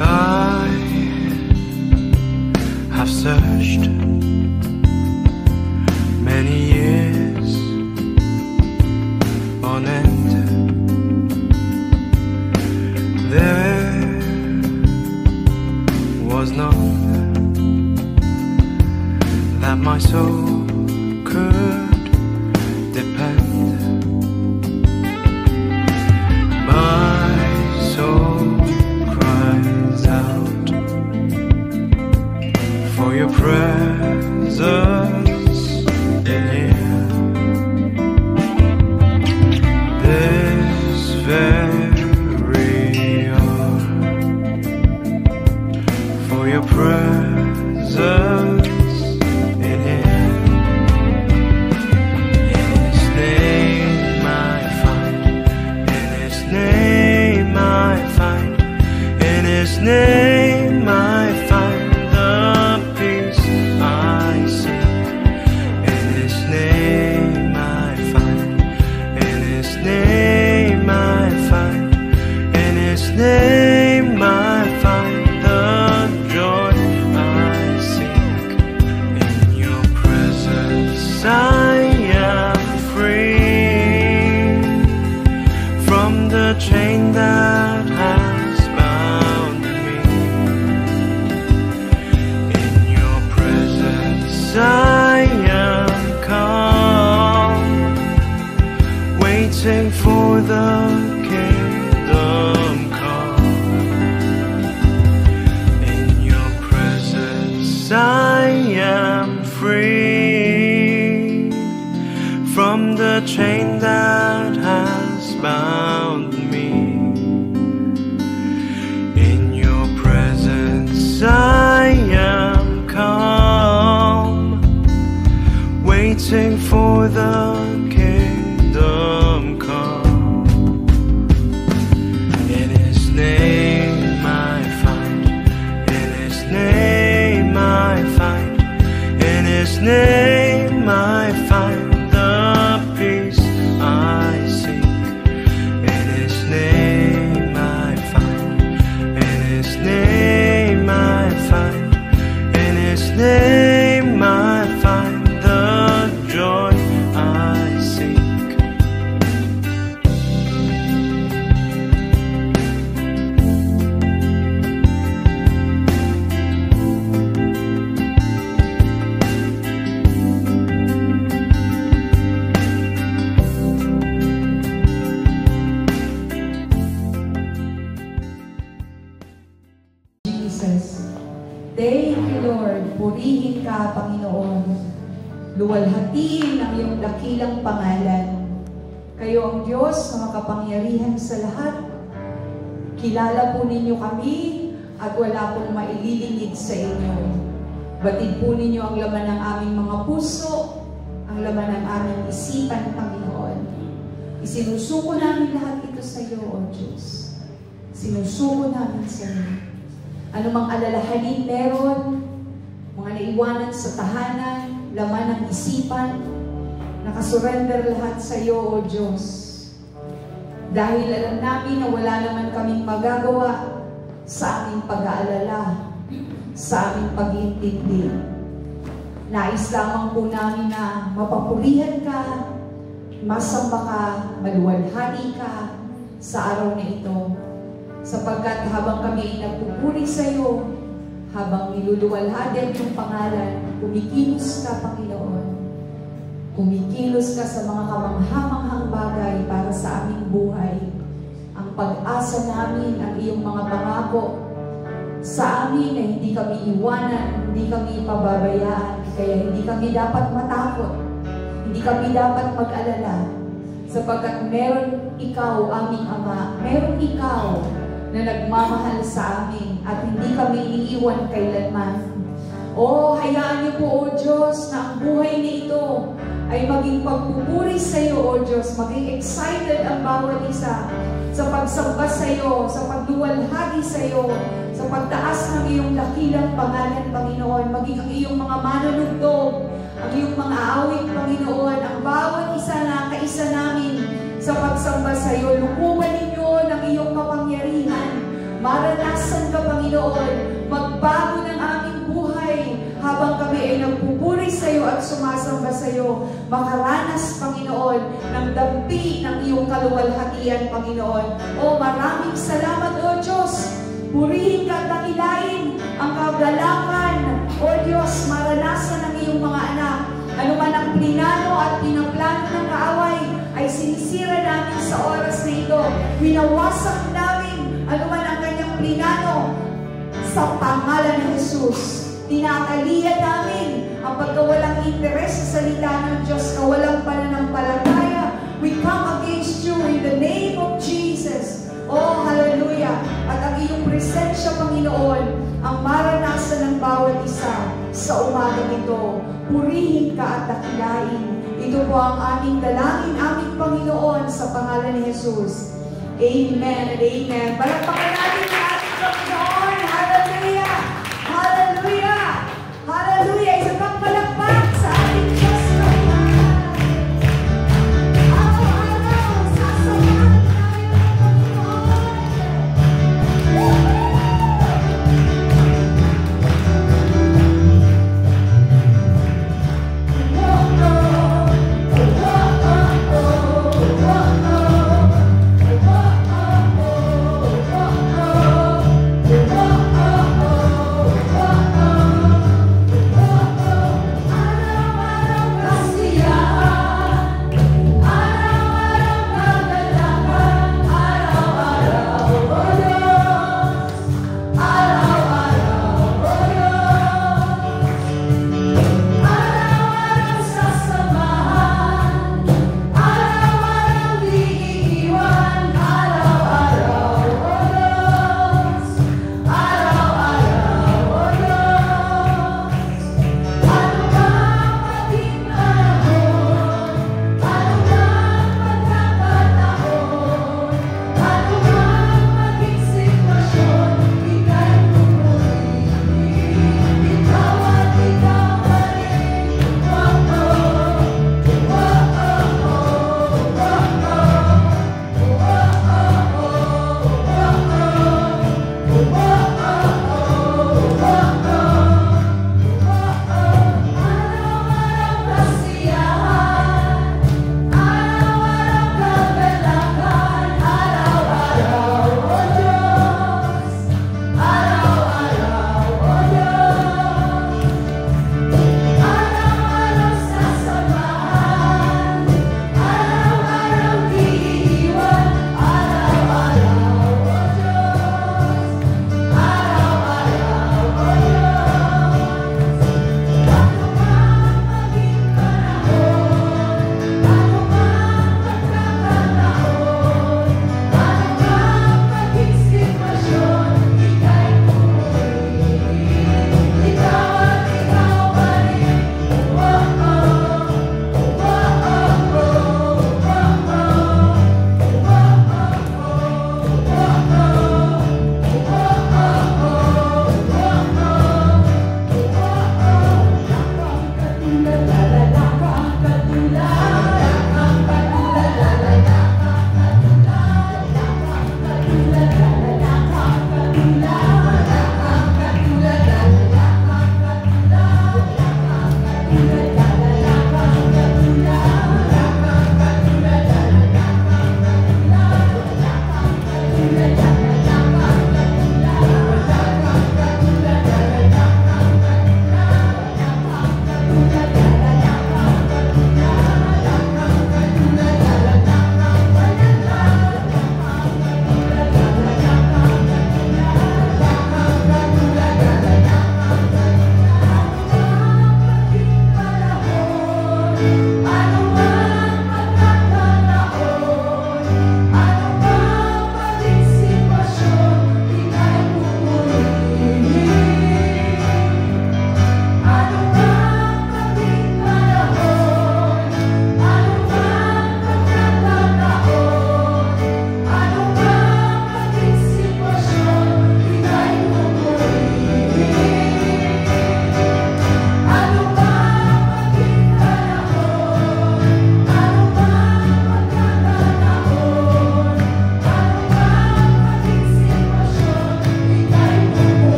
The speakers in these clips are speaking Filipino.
I have searched many years on end. There was none that my soul could depend. My soul cries out for your presence in here. This very hour, for your presence in here. In His name I find, in His name I find, in His name I find the peace I seek. In His name I find, in His name I find, in His name I find the joy I seek. In your presence I am free from the chain that has bound me. In your presence I am calm, waiting for the kingdom come. In your presence I am free from the chain that has bound me. In your presence I am calm, waiting for the kingdom come. In His name I find, in His name I find, in His name I find the peace I seek. In His name I find, in His name I find, in His name I find the joy I seek. Jesus. Thank you, Lord. Purihin ka, Panginoon. Luwalhatiin ang iyong dakilang pangalan. Kayo ang Diyos na makapangyarihan sa lahat. Kilala po ninyo kami at wala pong maililingid sa inyo. Batid po ninyo ang laman ng aming mga puso, ang laman ng aming isipan, Panginoon. Isinusuko namin lahat ito sa iyo, O Diyos. Sinusuko namin sa iyo. Ano mang alalahanin meron, mga naiwanan sa tahanan, laman ng isipan, nakasurrender lahat sa iyo, O Diyos. Dahil alam namin na wala naman kaming magagawa sa aming pag-aalala, sa aming pag-iintindi. Nais lamang po namin na mapapurihan ka, masamba ka, maluwalhati ka sa araw na ito. Sapagkat habang kami ay nagpupuri sa iyo, habang niluluwalhati ang iyong pangalan, kumikilos ka, Panginoon. Kumikilos ka sa mga kamanghamanghang bagay para sa aming buhay. Ang pag-asa namin, ang iyong mga pangako sa amin na hindi kami iwanan, hindi kami pababayaan, kaya hindi kami dapat matakot, hindi kami dapat mag-alala, sapagkat meron ikaw, aming Ama, meron ikaw na nagmamahal sa amin at hindi kami iiwan kailanman. O, hayaan niyo po, O Diyos, na ang buhay na ito ay maging pagpupuri sa iyo, O Diyos, maging excited ang bawat isa sa pagsamba sa iyo, sa pagduwalhati sa iyo, sa pagtaas ng iyong dakilang pangalan, Panginoon, maging ang iyong mga manunugtog, ang iyong mga awit, Panginoon, ang bawat isa na kaisa namin sa pagsamba sa iyo. Lukuban ninyo ng iyong kapangyarihan, Maranasan ka, Panginoon, magbago ng aming buhay habang kami ay nagpupuri sa iyo at sumasamba sa iyo. Makaranas, Panginoon, ng dampi ng iyong kaluwalhatian, Panginoon. O maraming salamat, O Diyos. Purihin ka at dakilain ang kagalakan, O Diyos, maranasan ng iyong mga anak. Ano man ang plinano at pinaplano ng kaaway ay sinisira namin sa oras na ito. Winawasak namin ano man ang kanyang plinano sa pangalan ng Jesus. Tinatalian namin ang pagkawalang interes sa salita ng Diyos, kawalang pananampalataya. We come against you in the name of Jesus. Oh, hallelujah. At ang iyong presensya, Panginoon, ang maranasan ng bawat isa sa umaga nito. Purihin ka at dakilain. Ito po ang aming dalangin, aming Panginoon, sa pangalan ni Jesus. Amen and amen. Palakpakan natin ang ating Panginoon. Hallelujah! Hallelujah! Hallelujah! Isa pang palakpak sa ating Diyos na mahal. Araw-araw, sasamahan tayo ng Panginoon. Oh,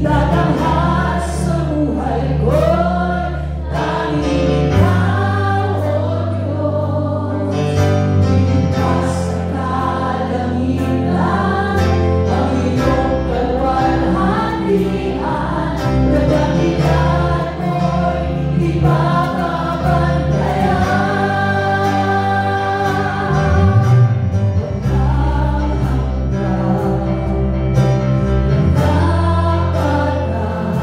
Itatahas sa buhay ko, tanging ikaw, O Diyos. Iligtas sa kalangitan, ang iyong kalwalhatian, kadakilan mo'y ipakabantayan. Walang hanggan, dapat na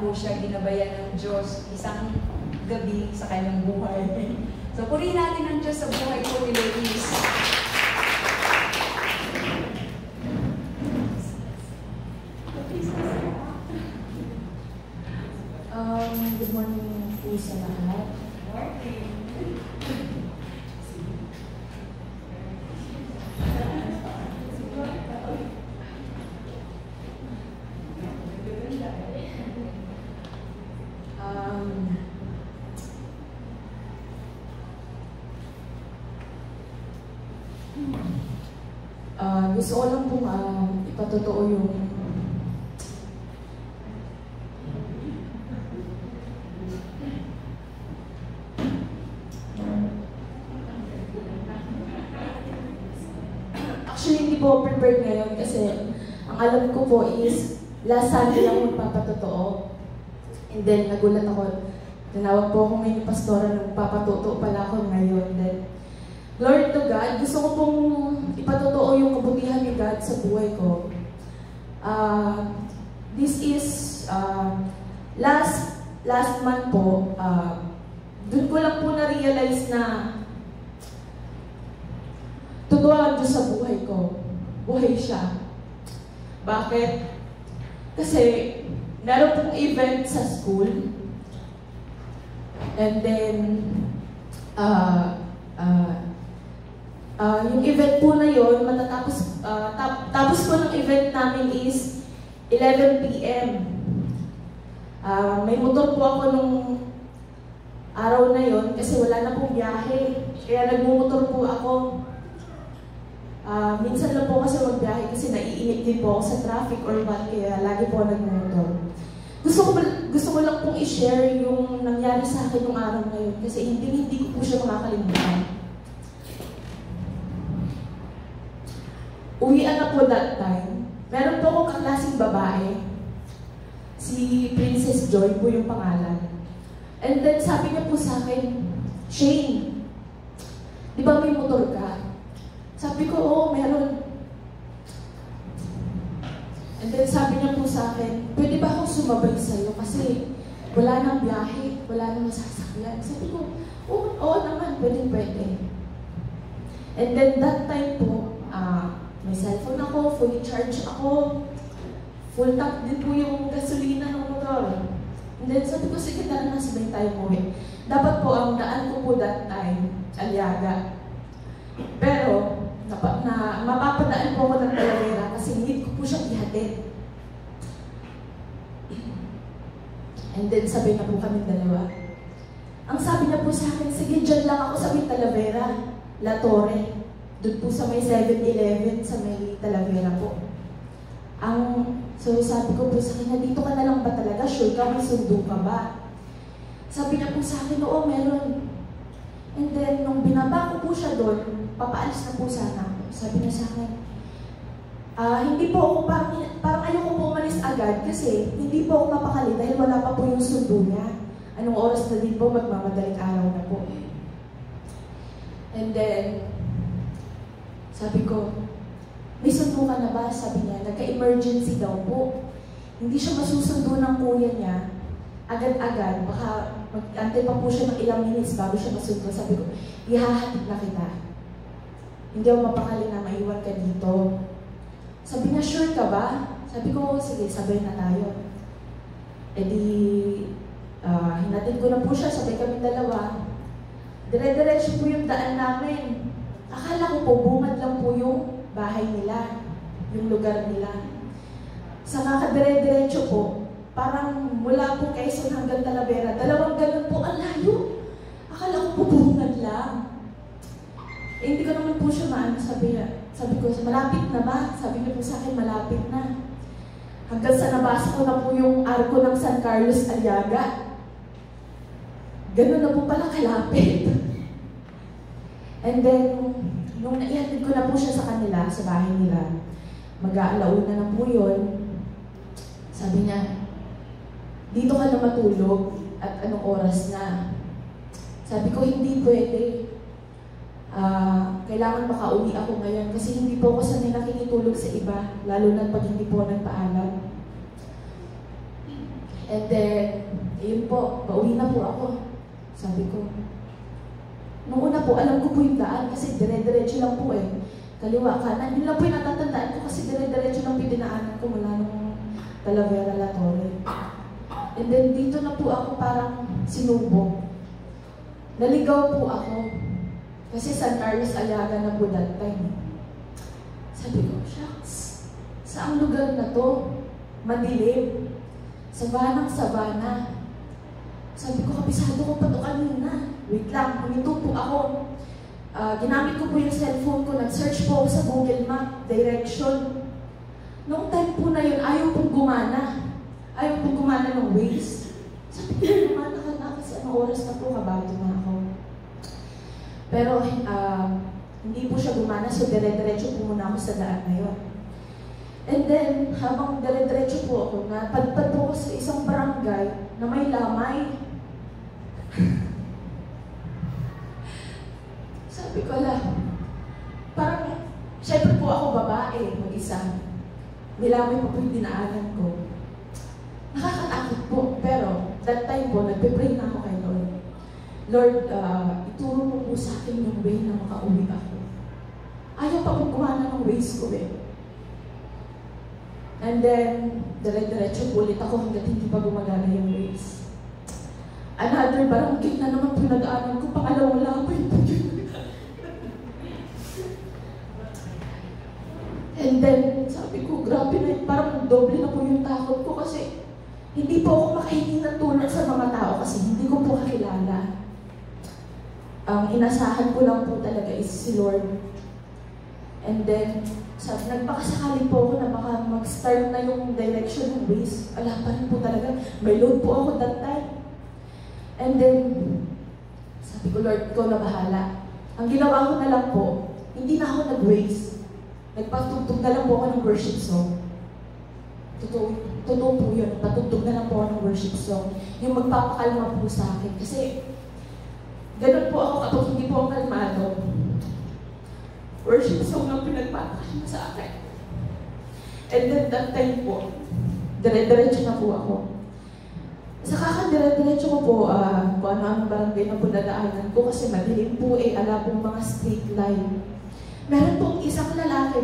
po siya ginabayan ng Diyos isang gabi sa kanyang buhay. So, purihin natin ang Diyos sa buhay po ni Luis. Good morning po sa lahat. Gusto ko lang pong ipatotoo yung actually hindi po prepared ngayon kasi ang alam ko po is last Sunday lang magpapatotoo. And then nagulat ako. Tinawag po ako ngayon ni Pastora na magpapatotoo pala ako ngayon. Then glory to God, gusto ko pong ipatotoo yung kabutihan ni God sa buhay ko. This is last month po, dun ko lang po na-realize na totoo ang Diyos sa buhay ko. Buhay siya. Bakit? Kasi meron pong event sa school. And then, yung event po na yun, matatapos, tapos po ng event namin is 11 p.m. May motor po ako nung araw na yun kasi wala na pong biyahe. Kaya nagmumotor po ako. Minsan lang po kasi magbiyahe kasi naiinip din po ako sa traffic or what, kaya lagi po nagmumotor. Gusto ko lang pong i-share yung nangyari sa akin nung araw na yun kasi hindi ko po siya makakalimutan. Uwian na po that time. Meron po akong kaklaseng babae. Si Princess Joy po yung pangalan. And then sabi niya po sa akin, Shane, di ba may motor ka? Sabi ko, oo, meron. And then sabi niya po sa akin, pwede ba akong sumabay sa'yo? Kasi wala nang biyahe, wala nang masasakyan. Sabi ko, oo naman, pwede. And then that time po, may cellphone ako, fully charged ako, full tank din po yung gasolina ng motor. And then sabi ko, sige, tara na, sabay tayo umuwi. Dapat po, ang daan ko po that time, Aliaga. Pero, mapapadaan po ako ng Talavera kasi hindi ko po siyang ihatid. And then, sabay na po kami dalawa. Ang sabi niya po sa akin, sige, dyan lang ako sa may Talavera, La Torre. Doon po sa may 7-Eleven, sa may Talavera po. So sabi ko po sa kanya, dito ka na lang ba talaga? Sure ka, may sundo ka ba? Sabi niya po sa akin, oo, meron. And then, nung binaba ko po siya doon, papaalis na po sana ako. Sabi niya sa akin, hindi po ako, parang ayoko po umalis agad kasi hindi po ako mapakali dahil wala pa po yung sundo niya. Anong oras na din po, magmamadaling araw na po. And then, sabi ko, may sundo ka na ba? Sabi niya, nagka-emergency daw po. Hindi siya masusundo ng kuya niya. Agad-agad, baka mag-antay pa po siya ng ilang minutes bago siya masundo. Sabi ko, ihahatid na kita. Hindi ako mapakali na maiwan ka dito. Sabi niya, sure ka ba? Sabi ko, sige, sabay na tayo. E di, hinatid ko na po siya, sabay kami dalawa. Dire-diretso po yung daan namin. Akala ko po, bungad lang po yung bahay nila, yung lugar nila. Sa kakadire-diretso po, parang mula po Quezon hanggang Talavera, dalawang ganun po, ang layo. Akala ko po bungad lang. Hindi ko naman po siya maano, sabi ko, malapit na ba? Sabi niya po sa akin, malapit na. Hanggang sa nabasa ko na po yung arko ng San Carlos Aliaga. Ganun na po pala kalapit. And then, nung naihatid ko na po siya sa kanila, sa bahay nila, mag-aalauna na po yun. Sabi niya, dito ka na matulog at anong oras na? Sabi ko, hindi pwede. Kailangan makauwi ako ngayon kasi hindi po ako sanay nakikitulog sa iba, lalo na pag hindi po nagpaalam. And then, yun po, pauwi na po ako. Sabi ko, nung una po, alam ko po yung daan kasi dire-diretso lang po eh. Kaliwa, kanan. Yun lang po yung natatandaan ko kasi dire-diretso lang po yung dinaanan ko mula nung Talavera, La Torre. And then, dito na po ako parang sinubok. Naligaw po ako. Kasi San Carlos Aliaga na po that time. Sabi ko, shucks, saang lugar na to? Madilim. Savanang-savana. Sabi ko, kabisado ko pa to kanina. Wait lang, huminto po ako. Ginamit ko po yung cellphone ko, nag-search po ako sa Google Map, direction. Noong time po na yun, ayaw pong gumana. Ayaw pong gumana ng Waze. Sabi ko, gumana ka na kasi anong oras na po, kabado na ako. Pero hindi po siya gumana, so dire-diretso po muna ako sa daan na yun. And then, habang dire-diretso po ako, napadpad po ako sa isang barangay na may lamay. Sabi ko lang, parang, syempre po ako babae, mag-isa. May lamay po yung dinaanan ko. Nakakatakot po, pero that time po, nagpe-pray na ako kay Lord. Lord, ituro mo po sa akin yung way na makauwi ako. Ayaw pa pong gumana ng ways ko eh. And then, dire-diretso po ulit ako hanggat hindi pa gumagana yung ways. Another barangay na naman po nag-aanan ko, pangalawang lapay po yun. And then, sabi ko, grabe na, parang doble na po yung takot ko kasi hindi po ako makahingi ng tulong sa mga tao kasi hindi ko po kakilala. Ang inasahan ko lang po talaga is si Lord. And then, nagpakasakali po ako na baka mag-start na yung direction ng ways. Wala pa rin po talaga. May load po ako that time. And then, sabi ko, Lord, ikaw na bahala. Ang ginawa ko na lang po, hindi na ako nag-ways. Nagpatugtog na lang po ako ng worship song. Totoo po yun. Patugtog na lang po ako ng worship song. Yung magpapakalma po sa akin. Kasi, ganun po ako kapag hindi po ako kalmado. Worship song ang pinagpapakalma sa akin. And then that time po, dire-diretso na po ako. Sa kakadire-diretso ko po, kung ano-ano barangay na po dadaanan ko kasi madilim po eh, ala pong mga street line. Meron pong isang lalaki,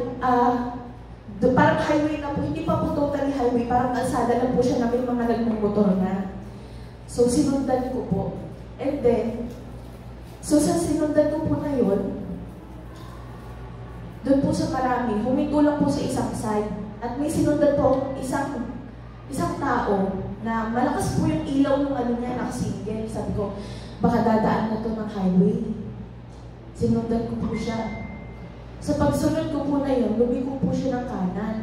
parang highway na po, hindi pa po totally highway, parang kalsada lang po siya na may mga nagmumotor na. So sinundan ko po. And then, so sa sinundan ko po na yun, doon po sa marami, huminto lang po sa isang side. At may sinundan po isang tao na malakas po yung ilaw ng ano niya, nakasingle. Sabi ko, baka dadaan na to ng highway. Sinundan ko po siya. Sa pagsunod ko po na yun, lumiko po siya ng kanan.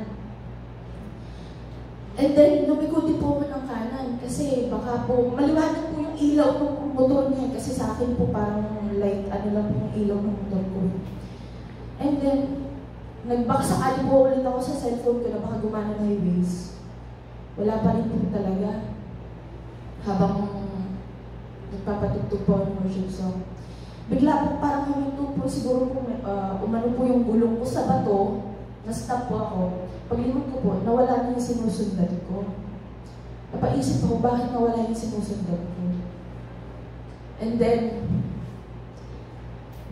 And then, lumiko din po ako ng kanan kasi baka po, maliwanag po yung ilaw ng motor niya kasi sa akin po parang light, ano lang po yung ilaw ng motor ko. And then, nagbakasakali po ulit ako sa cellphone ko na baka gumana na yung ways. Wala pa rin po talaga. Habang nagpapatugtog po ang worship song. Bigla po parang huminto po, siguro po umano po yung gulong ko sa bato, na-stop po ako. Paglingon ko po, nawala na yung sinusundan ko. Napaisip ako, bakit nawala yung sinusundan ko? And then,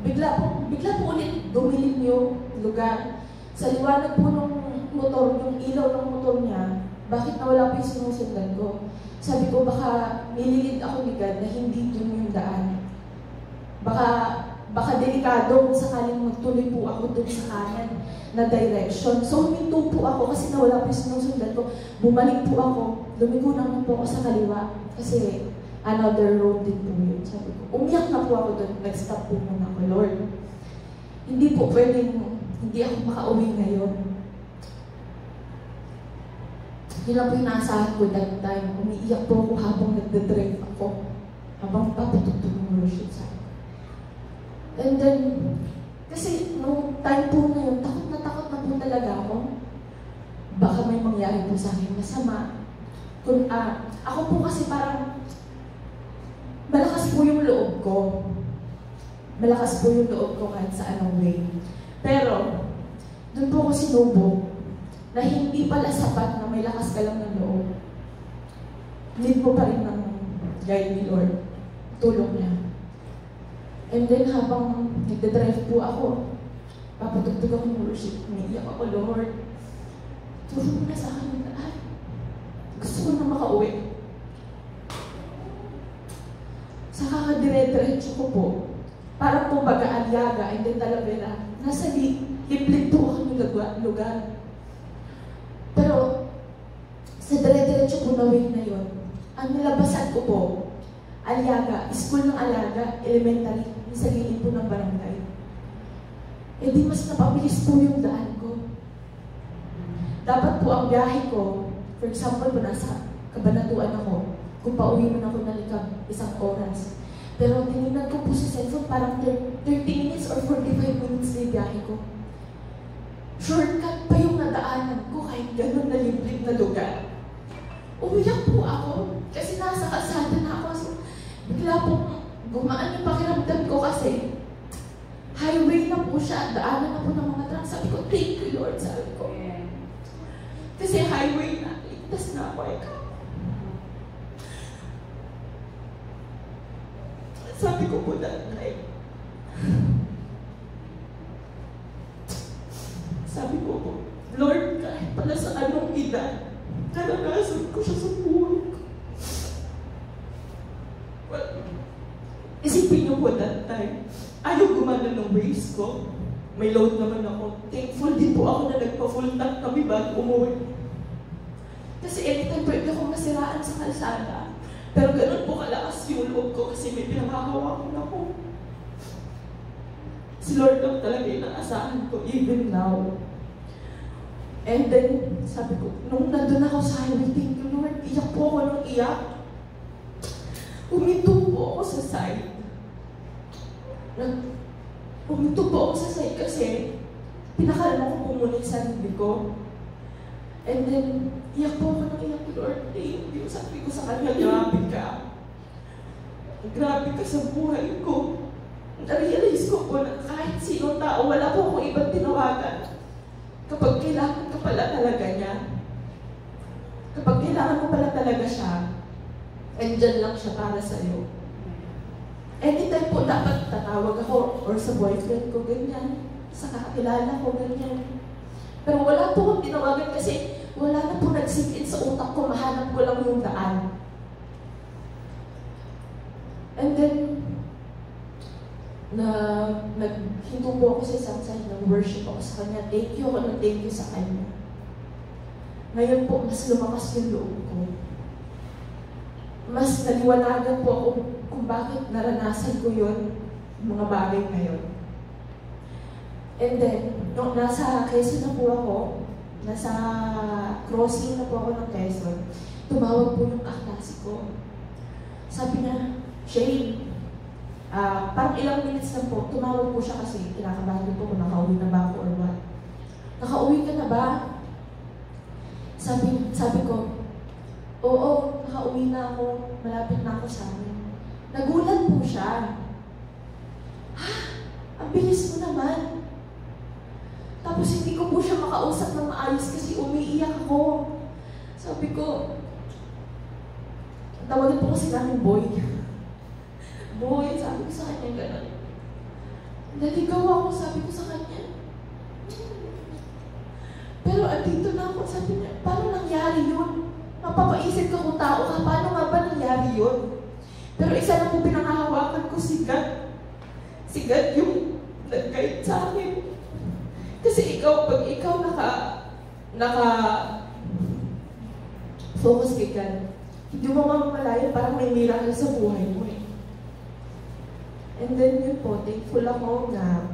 bigla po ulit dumilim yung lugar. Sa liwanag po ng motor, yung ilaw ng motor niya, bakit nawala po yung sinusundan ko? Sabi ko, baka nililid ako ni God na hindi dun yung daan. Baka delikado kung sakaling magtuloy po ako dun sa kanan na direction. So, huminto po ako kasi nawala po yung sinusundan ko. Bumalik po ako, lumigo naman po ako sa kaliwa kasi another road din po yun. Sabi ko, umiyak na po ako dun, nag-stop po muna ako, Lord. Hindi po pwedeng, hindi ako makauwi ngayon. Yun lang po yung naasahan ko that time. Umiiyak po ako habang nagdadrive ako. Habang papatugtog ng worship sa akin. And then, kasi nung time po na yun, takot na po talaga ako. Baka may mangyari po sa akin masama. Ako po kasi parang malakas po yung loob ko. Malakas po yung loob ko kahit sa anong way. Pero, doon po ako sinubok na hindi pala sapat na may lakas ka lang ng loob. need po pa rin ng guide ni Lord. Tulong niya. And then habang nagdadrive po ako, papatugtog ako ng worship. Umiiyak ako, Lord. Turo mo na sa akin yung daan. Gusto ko na makauwi. Sa kakadire-diretso ko po, parang po baga-alyaga, and then Talavera, nasa liblib po ako ng lugar. Pero, sa dire-diretso po na way na yun, ang nilabasan ko po, Alyaga, school ng Alaga, elementary, sa gilid po ng barangay. Eh di mas napabilis po yung daan ko. Dapat po ang biyahe ko, for example po nasa Kabanatuan ako, kung pauwi man ako nalikab, 1 oras. Pero tinignan ko po sa cellphone, parang 30 minutes or 45 minutes na yung biyahe ko. Shortcut pa yung nadaanan ko kahit ganun na liblib na lugar. Umiyak po ako kasi nasa kalsada na ako. So, bigla pong gumaan yung pakiramdam ko kasi highway na po siya, daanan na po ng mga truck. Sabi ko, thank you Lord, sabi ko. Kasi highway na, ligtas na ako. Sabi ko po that night, sabi ko po, Lord, kahit pala sa anong edad, naranasan ko siya sa buhay ko. Well, isipin niyo po that time, ayaw gumana ng waist ko. May load naman ako. Thankful din po ako na nagpa-full tank kami bago umuwi. Kasi anytime pwede akong masiraan sa kalsada. Pero ganun po kalakas yung loob ko kasi may pinakahawakan ako. Si Lord lang talaga yung naasahan ko even now. And then, sabi ko, nung nandun ako sa highway, thank you Lord, iyak po ako ng iyak. Huminto po ako sa side. Huminto po ako sa side kasi pinakalala ko po muna yung sarili ko. And then, iyak po ako ng iyak, Lord, thank you. Sabi ko sa kanya, grabe ka. Grabe ka sa buhay ko. Na-realize ko po na kahit sinong tao, wala po akong ibang tinawagan. Kapag kailangan ka pala talaga niya. Kapag kailangan mo pala talaga siya, andyan lang siya para sa'yo. Anytime po dapat tatawag ako or sa boyfriend ko, ganyan. Sa kakilala ko, ganyan. Pero wala po akong tinawagan kasi wala na po nag-sink in sa utak ko, mahanap ko lang yung daan. And then, naghinto po ako sa isang side ng worship ako sa kanya. Thank you ako ng thank you sa kanya. Ngayon po, mas lumakas yung loob ko. Mas naliwanagan po ako kung bakit naranasan ko yun, mga bagay na yun. And then, nung nasa Quezon na po ako, nasa crossing na po ako ng Quezon, tumawag po yung kaklase ko. Sabi niya, Shane, parang ilang minutes na po, tumawag po siya kasi kinakabahan po kung nakauwi na ba ako or what. Nakauwi ka na ba? Sabi ko, oo, nakauwi na ako, malapit na ako sa amin. Nagulat po siya. Ha? Ang bilis mo naman. Tapos hindi ko po siya makausap ng maayos kasi umiiyak ako. Sabi ko, tawagan po kasi namin Boy. Boy, sabi ko sa kanya gano'n. Naligaw ako, sabi ko sa kanya. Pero andito na ako, sabi niya, paano nangyari yun? Mapapaisip ka kung tao ka, paano nga ba nangyari yun? Pero isa na po pinangahawakan ko, si God. Si God yung nag-guide sa akin. Kasi ikaw, pag ikaw naka-focus kay God, hindi mo mamamalayan, parang may miracle sa buhay mo eh. And then yun po, thankful ako na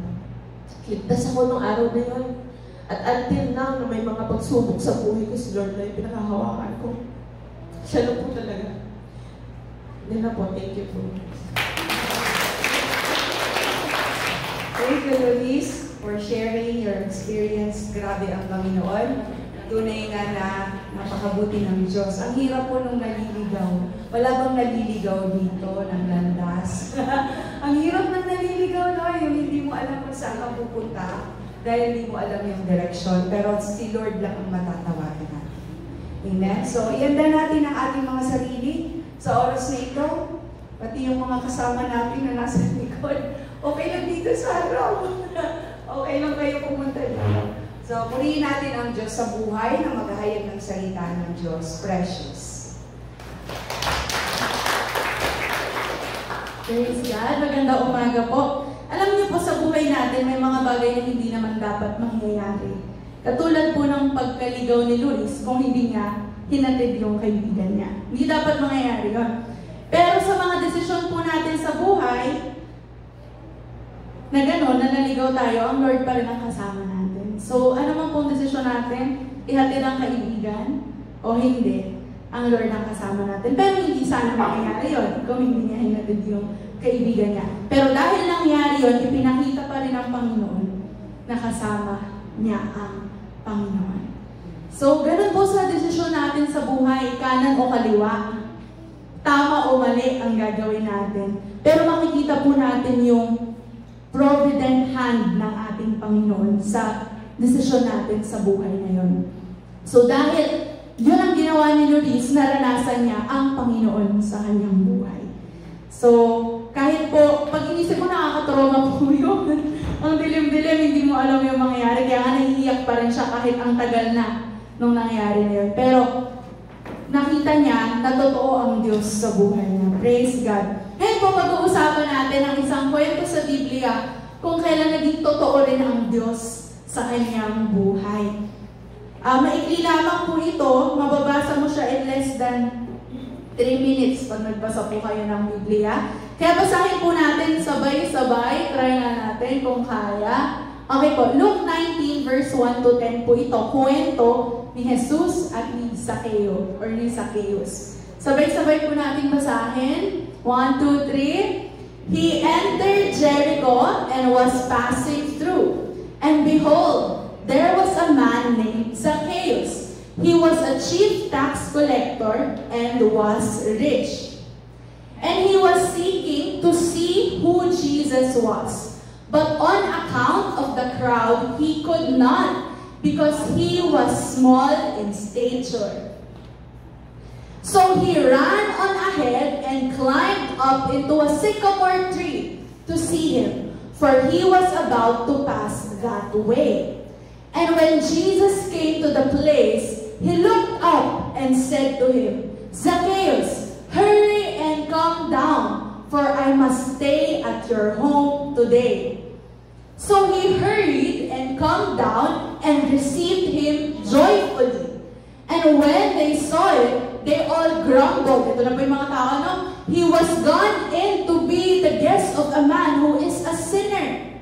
ligtas ako nung araw na yun. At until now, na may mga pagsubok sa buhay ko, si Lord na yung pinakahawakan ko. Siya lang po talaga. Then na po, thank you po. Thank you, Luis, for sharing your experience. Grabe ang Panginoon. Tunay nga na napakabuti ng Diyos. Ang hirap po nung naliligaw. Wala bang naliligaw dito ng landas? Ang hirap ng naliligaw, no? Yung hindi mo alam kung saan ka pupunta dahil hindi mo alam yung direksyon. Pero si Lord lang ang matatawagan natin. Amen? So, ihanda natin ang ating mga sarili sa oras na ito. Pati yung mga kasama natin na nasa likod. Okay lang dito sa araw. Okay lang kayo pumunta dito. So, purihin natin ang Diyos sa buhay na maghahayag ng salita ng Diyos. Precious. Praise God. Maganda umaga po. Alam niyo po sa buhay natin, may mga bagay na hindi naman dapat mangyayari. Katulad po ng pagkaligaw ni Luis kung hindi niya hinatid yung kaibigan niya. Hindi dapat mangyayari yun. Pero sa mga desisyon po natin sa buhay, na gano'n, na naligaw tayo, ang Lord pa rin ang kasama natin. So, ano man pong desisyon natin, ihatid ang kaibigan o hindi, ang Lord ang kasama natin. Pero hindi sana mangyayari yun kung hindi niya hinatid yung kaibigan niya. Pero dahil nangyari yun, ipinakita pa rin ang Panginoon na kasama niya ang Panginoon. So, ganun po sa desisyon natin sa buhay, kanan o kaliwa, tama o mali ang gagawin natin. Pero makikita po natin yung provident hand ng ating Panginoon sa desisyon natin sa buhay na yun. So, dahil yun ang ginawa ni Luis, naranasan niya ang Panginoon sa kanyang buhay. So, kahit po, pag inisip mo nakakatrauma po yun, ang dilim-dilim, hindi mo alam yung mangyayari, kaya nga nahihiyak pa rin siya kahit ang tagal na nung nangyari na yun. Pero, nakita niya na totoo ang Diyos sa buhay niya. Praise God. Ngayon po, pag-uusapan natin ang isang kwento sa Biblia kung kailan naging totoo rin ang Diyos sa kanyang buhay. Maikli lamang po ito, mababasa mo siya in less than 3 minutes pag nagbasa po kayo ng Biblia. Kaya basahin po natin sabay-sabay, try nga natin kung kaya. Okay po, Luke 19 verse 1 to 10 po ito, kwento ni Jesus at ni Zacchaeus or ni Zacchaeus. Sabay-sabay po natin basahin. 1, 2, 3. He entered Jericho and was passing through. And behold, there was a man named Zacchaeus. He was a chief tax collector and was rich. And he was seeking to see who Jesus was. But on account of the crowd, he could not, because he was small in stature. So he ran on ahead and climbed up into a sycamore tree to see him, for he was about to pass that way. And when Jesus came to the place, he looked up and said to him, Zacchaeus, hurry and come down, for I must stay at your home today. So he hurried and come down and received him joyfully. And when they saw it, they all grumbled. Ito na po yung mga tao, no? He was gone in to be the guest of a man who is a sinner.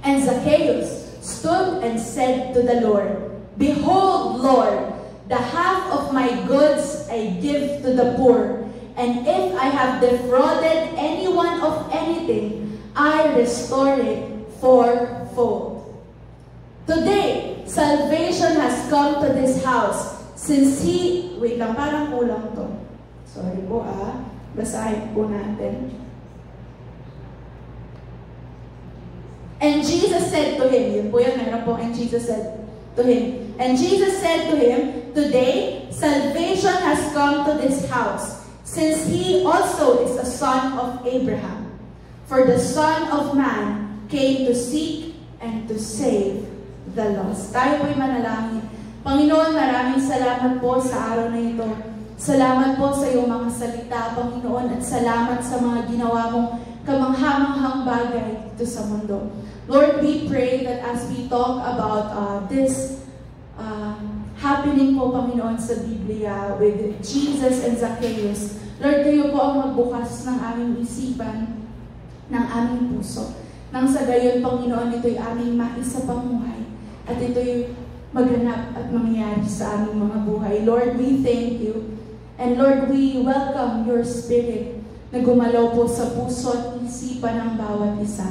And Zacchaeus stood and said to the Lord, Behold, Lord, the half of my goods I give to the poor, and if I have defrauded anyone of anything, I restore it fourfold. Today, salvation has come to this house, since he... Wait lang, parang kulang to. Sorry po basahin po natin. And Jesus said to him, yun po yan, meron po, and Jesus said to him. And Jesus said to him, Today, salvation has come to this house, since he also is a son of Abraham. For the Son of Man came to seek and to save the lost. Tayo po'y manalangin. Panginoon, maraming salamat po sa araw na ito. Salamat po sa iyong mga salita, Panginoon, at salamat sa mga ginawa mong kamanghamanghang bagay dito sa mundo. Lord, we pray that as we talk about this happening po, Panginoon, sa Biblia with Jesus and Zacchaeus, Lord, kayo po ang magbukas ng aming isipan, ng aming puso. Nang sa gayon, Panginoon, ito'y aming maisapamuhay at ito'y maganap at mangyari sa aming mga buhay. Lord, we thank you. And Lord, we welcome your Spirit na gumalaw po sa puso at isipan ng bawat isa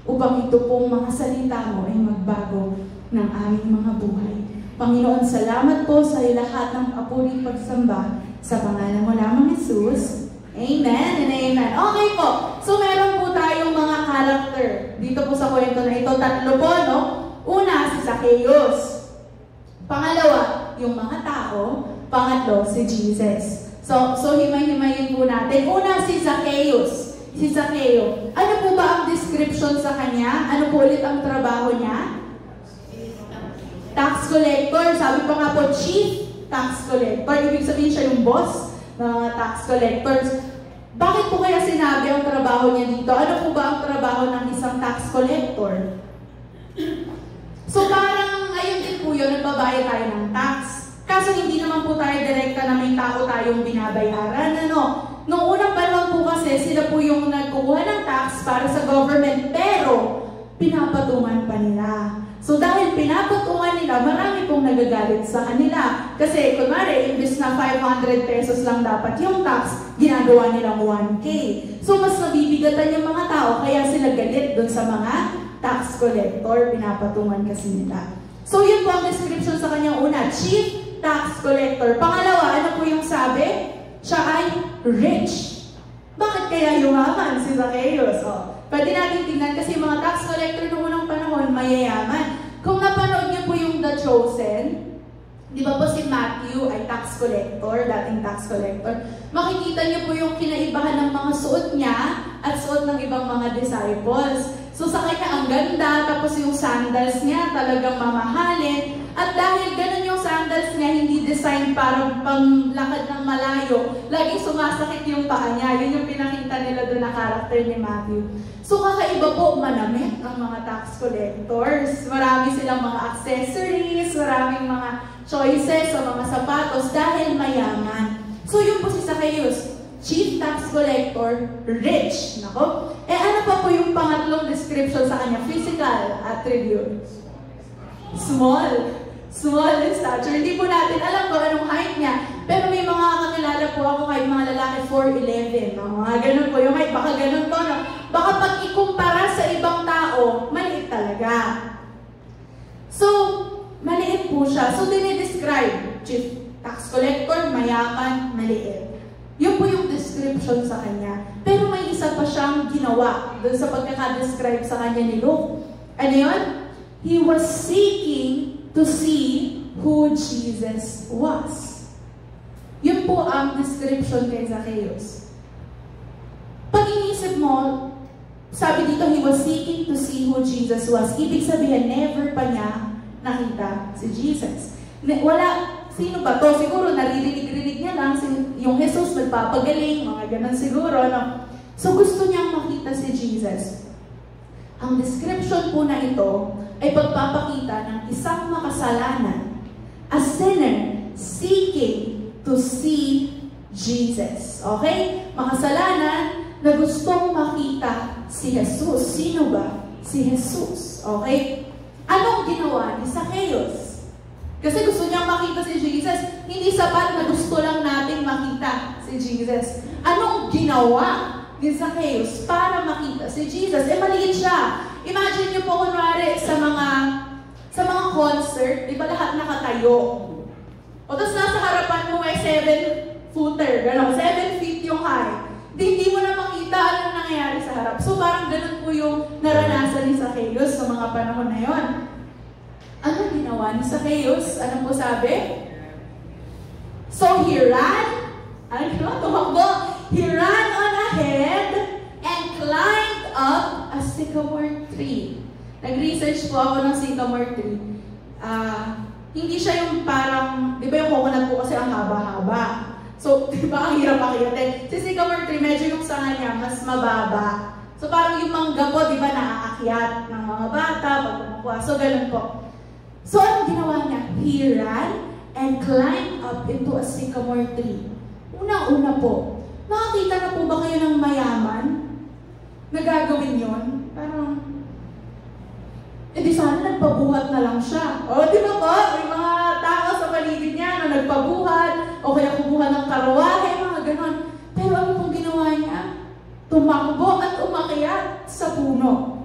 upang ito pong mga salita mo ay magbago ng aming mga buhay. Panginoon, salamat po sa lahat ng papuri pagsamba sa pangalan mo lamang, Jesus. Amen and amen. Okay po. So meron po tayong mga character dito po sa kwento na ito. Tatlo po, no? Una, si Zacchaeus. Pangalawa, yung mga tao. Pangatlo, si Jesus. So himay-himayin po natin. Una, si Zacchaeus. Si Zacchaeus. Ano po ba ang description sa kanya? Ano po ulit ang trabaho niya? Tax collector. Sabi pa nga po, chief tax collector. Ibig sabihin siya yung boss ng mga tax collectors. Bakit po kaya sinabi ang trabaho niya dito? Ano po ba ang trabaho ng isang tax collector? So parang ngayon din po yun, nagbabayad tayo ng tax. Kaso hindi naman po tayo direkta na may tao tayong binabayaran. Noong unang panahon po kasi, sila po yung nagkukuha ng tax para sa government, pero pinapatungan pa nila. So dahil pinapatungan nila, marami pong nagagalit sa kanila. Kasi kunwari, imbis na 500 pesos lang dapat yung tax, ginagawa nilang 1K. So mas nabibigatan yung mga tao, kaya sila galit dun sa mga tax collector, pinapatungan kasi nila. So yun po ang description sa kanyang una, chief tax collector. Pangalawa, ano po yung sabi? Siya ay rich. Bakit kaya yumaman si Zacchaeus? Pwede natin tingnan kasi mga tax collector noong unang panahon, mayayaman. Kung napanood niyo po yung The Chosen, di ba po si Matthew ay tax collector, dating tax collector, makikita niyo po yung kinaibahan ng mga suot niya at suot ng ibang mga disciples. So sa kanya ang ganda, tapos yung sandals niya talagang mamahalin. At dahil ganun yung sandals niya, hindi design para panglakad ng malayo, laging sumasakit yung paa niya. Yun yung pinakita nila doon na character ni Matthew. So kakaiba po, manamit ang mga tax collectors. Marami silang mga accessories, maraming mga choices sa mga sapatos dahil mayaman. So yun po si Zacchaeus. Chief tax collector, rich. Nako. Ano pa po yung pangatlong description sa kanya? Physical attributes. Small. Small in stature. Hindi po natin alam kung anong height niya. Pero may mga kakilala po ako kahit mga lalaki 4'11". Mga ganun po yung height. Baka ganun to, no? Baka pag ikumpara sa ibang tao, maliit talaga. So, maliit po siya. So, dinidescribe. Chief tax collector, mayaman, maliit. Yun po yung description sa kanya. Pero may isa pa siyang ginawa doon sa pagkakadescribe sa kanya ni Luke. Ano yun? He was seeking to see who Jesus was. Yun po ang description kay Zacchaeus. Pag inisip mo, sabi dito, he was seeking to see who Jesus was. Ibig sabihin, never pa niya nakita si Jesus. Wala. Sino ba to? Siguro naririnig-rinig niya lang yung Jesus nagpapagaling, mga ganun siguro, no? So gusto niyang makita si Jesus. Ang description po na ito ay pagpapakita ng isang makasalanan, a sinner seeking to see Jesus. Okay? Makasalanan na gustong makita si Jesus. Sino ba? Si Jesus. Okay? Anong ginawa ni Zacchaeus? Kasi gusto niyang makita si Jesus. Hindi sapat na gusto lang nating makita si Jesus. Anong ginawa ni Zacchaeus para makita si Jesus? Maliit siya. Imagine niyo po kunwari sa mga concert, di ba lahat nakatayo? O tapos nasa harapan mo ay 7-footer, gano'n, 7 feet yung high. Hindi mo na makita anong nangyayari sa harap. So parang ganun po yung naranasan ni Zacchaeus sa mga panahon na yon. Ano ginawa ni Zacchaeus? Ano po sabi? So he ran, tumakbo. He ran on ahead and climbed up a sycamore tree. Nag-research po ako ng sycamore tree. Hindi siya yung parang, di ba yung coconut po kasi ang haba-haba. So, di ba ang hirap akiyatin? Si sycamore tree, medyo yung sanga niya mas mababa. So parang yung mangga po, di ba naaakyat ng mga bata pag kumukuha. So ganun po. So, anong ginawa niya? He ran and climbed up into a sycamore tree. Una-una po, nakakita na po ba kayo ng mayaman na gagawin yun? Parang, di sana nagpabuhat na lang siya. O, di ba po? May mga tao sa paligid niya na nagpabuhat, o kaya kumuha ng karawahe, mga ganon. Pero ano pong ginawa niya? Tumakbo at umakyat sa puno.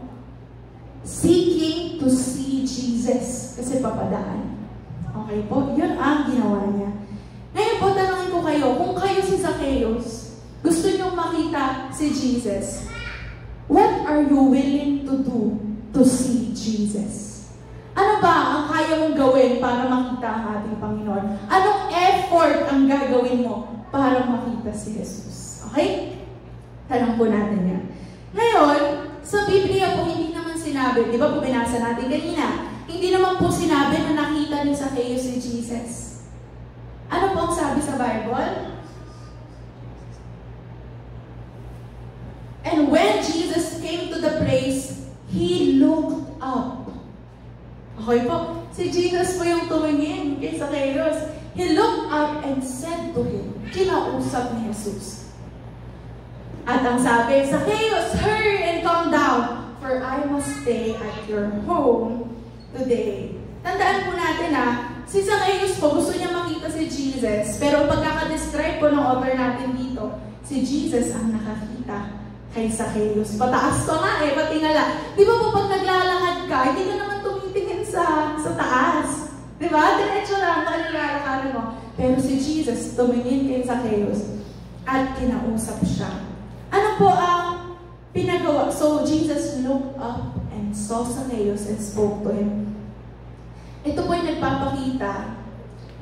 Seeking to see Jesus. Kasi papadaan. Okay po? Yun ang ginawa niya. Ngayon po, tanongin ko kayo, kung kayo si Zacchaeus, gusto niyong makita si Jesus, what are you willing to do to see Jesus? Ano ba ang kaya mong gawin para makita ang ating Panginoon? Anong effort gagawin mo para makita si Jesus? Okay? Tanong po natin yan. Ngayon, sa Biblia po, hindi naman sinabi, di ba po binasa natin kanina, hindi naman po sinabi na nakita ni Zacchaeus si Jesus. Ano po ang sabi sa Bible? And when Jesus came to the place, He looked up. Okay po, si Jesus po yung tumingin kay Zacchaeus. He looked up and said to him, kinausap ni Jesus. At ang sabi, Zacchaeus, hurry and come down, for I must stay at your home today. Tandaan po natin si Zacchaeus po, gusto niya makita si Jesus, pero pagkakadescribe po ng author natin dito, si Jesus ang nakakita kay Zacchaeus. Pataas pa nga patingala. Di ba po pag naglalakad ka, hindi ka naman tumitingin sa taas. Di ba? Diretso lang, naglalakad mo. Pero si Jesus tumingin kay Zacchaeus at kinausap siya. Ano po ang pinagawa? So, Jesus looked up and saw Zacchaeus and spoke to him. Ito po ay nagpapakita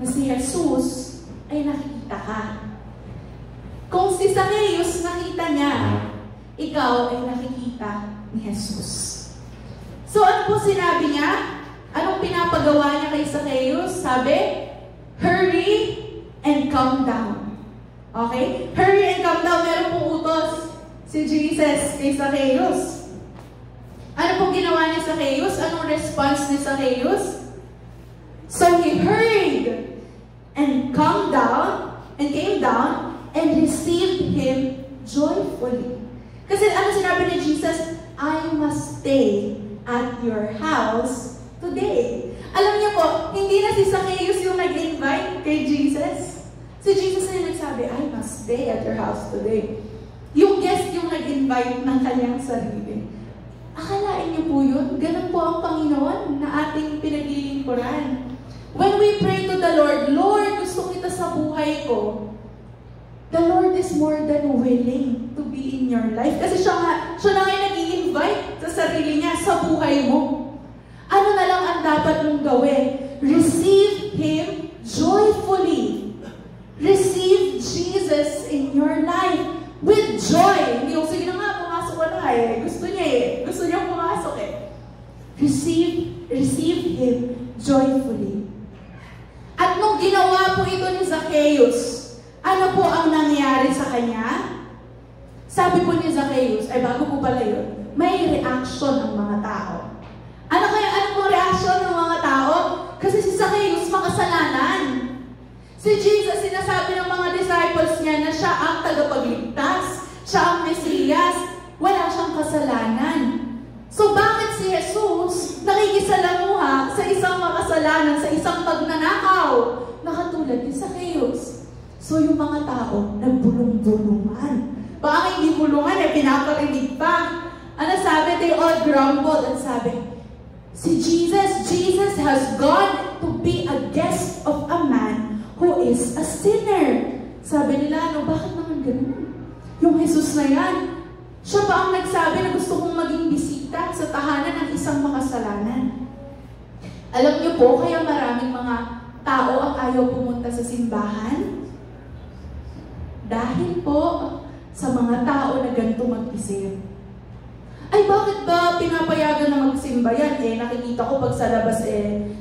na si Jesus ay nakikita ka. Kung si Zacchaeus nakita niya, ikaw ay nakikita ni Jesus. So, ano po sinabi niya? Anong pinapagawa niya kay Zacchaeus? Sabi, hurry and come down. Okay? Hurry and come down. Meron pong utos si Jesus kay Zacchaeus. Ano pong ginawa ni Zacchaeus? Anong response ni Zacchaeus? So he hurried and came down and received him joyfully. Kasi ano sinabi ni Jesus? I must stay at your house today. Alam niyo po, hindi na si Zacchaeus yung nag-invite kay Jesus. Si Jesus na yung nagsabi, I must stay at your house today. Yung guest yung nag-invite ng kanyang sarili. Akalain niyo po yun? Ganun po ang Panginoon na ating pinaglilingkuran. When we pray to the Lord, Lord, gusto kita sa buhay ko. The Lord is more than willing to be in your life. Kasi siya na nga nag-i-invite sa sarili niya sa buhay mo. Ano na lang ang dapat mong gawin? Receive Him joyfully. Receive Jesus in your life with joy. Hindi ko, sige na nga, pumasok ka na Gusto niya Gusto niya pumasok Receive Him joyfully. At nung ginawa po ito ni Zacchaeus, ano po ang nangyari sa kanya? Sabi po ni Zacchaeus, bago po pala yun, may reaction ang mga tao. Ano pong reaction ng mga tao? Kasi si Zacchaeus makasalanan. Si Jesus, sinasabi ng mga disciples niya na siya ang tagapagligtas, siya ang Mesiyas, wala siyang kasalanan. So bakit si Jesus nakikisalamuha sa isang makasalanan, sa isang pagnanakaw, na katulad ni Zacchaeus? So yung mga tao, nagbulong-bulungan. Baka hindi bulungan, pinaparinig pa. Ano sabi? They all grumbled and sabi, si Jesus has gone to be a guest of a man who is a sinner. Sabi nila, bakit naman ganun? Yung Jesus na yan, siya pa ang nagsabi na gusto kong maging bisita sa tahanan ng isang makasalanan. Alam niyo po, kaya maraming mga tao ang ayaw pumunta sa simbahan? Dahil po sa mga tao na ganito mag-isip. Ay, bakit ba pinapayagan na magsimba yan? Nakikita ko pag sa labas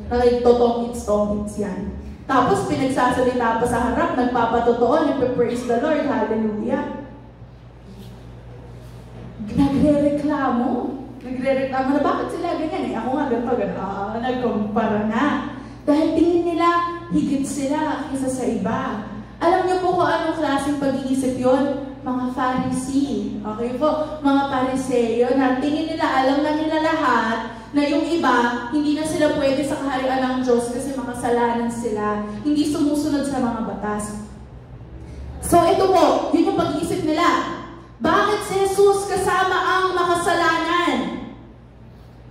nakitotongits-tongits yan. Tapos pinagsasalita pa sa harap, nagpapatotoo, nagpe-praise the Lord, hallelujah. Nagre-reklamo na bakit sila ganyan? Ako nga ganito, nagkumpara na. Dahil tingin nila, higit sila kaysa sa iba. Alam niyo po kung anong klaseng pag-iisip yon? Mga Pharisee. Okay po? Mga Pariseo na tingin nila, alam na nila lahat na yung iba, hindi na sila pwede sa kaharian ng Diyos kasi makasalanan sila. Hindi sumusunod sa mga batas. So ito po, yun yung pag-iisip nila. Bakit si Jesus kasama ang makasalanan?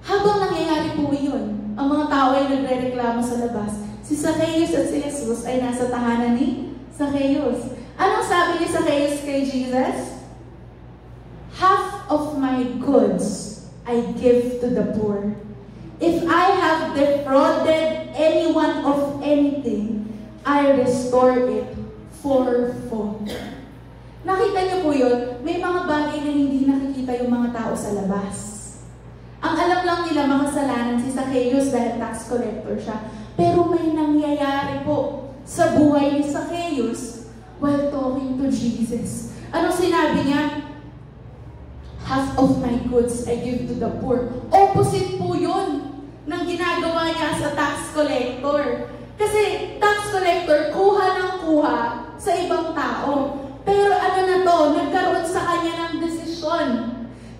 Habang nangyayari po yun, ang mga tao ay nagre-reklamo sa labas. Si Zacchaeus at si Jesus ay nasa tahanan ni Zacchaeus. Anong sabi ni Zacchaeus kay Jesus? Half of my goods I give to the poor. If I have defrauded anyone of anything, I restore it fourfold. Nakita niyo po yun, may mga bagay na hindi nakikita yung mga tao sa labas. Ang alam lang nila makasalanan si Zacchaeus dahil tax collector siya. Pero may nangyayari po sa buhay ni Zacchaeus while talking to Jesus. Ano sinabi niya? Half of my goods I give to the poor. Opposite po yun ng ginagawa niya sa tax collector. Kasi tax collector, kuha ng kuha sa ibang tao. Pero ano na to, nagkaroon sa kanya ng desisyon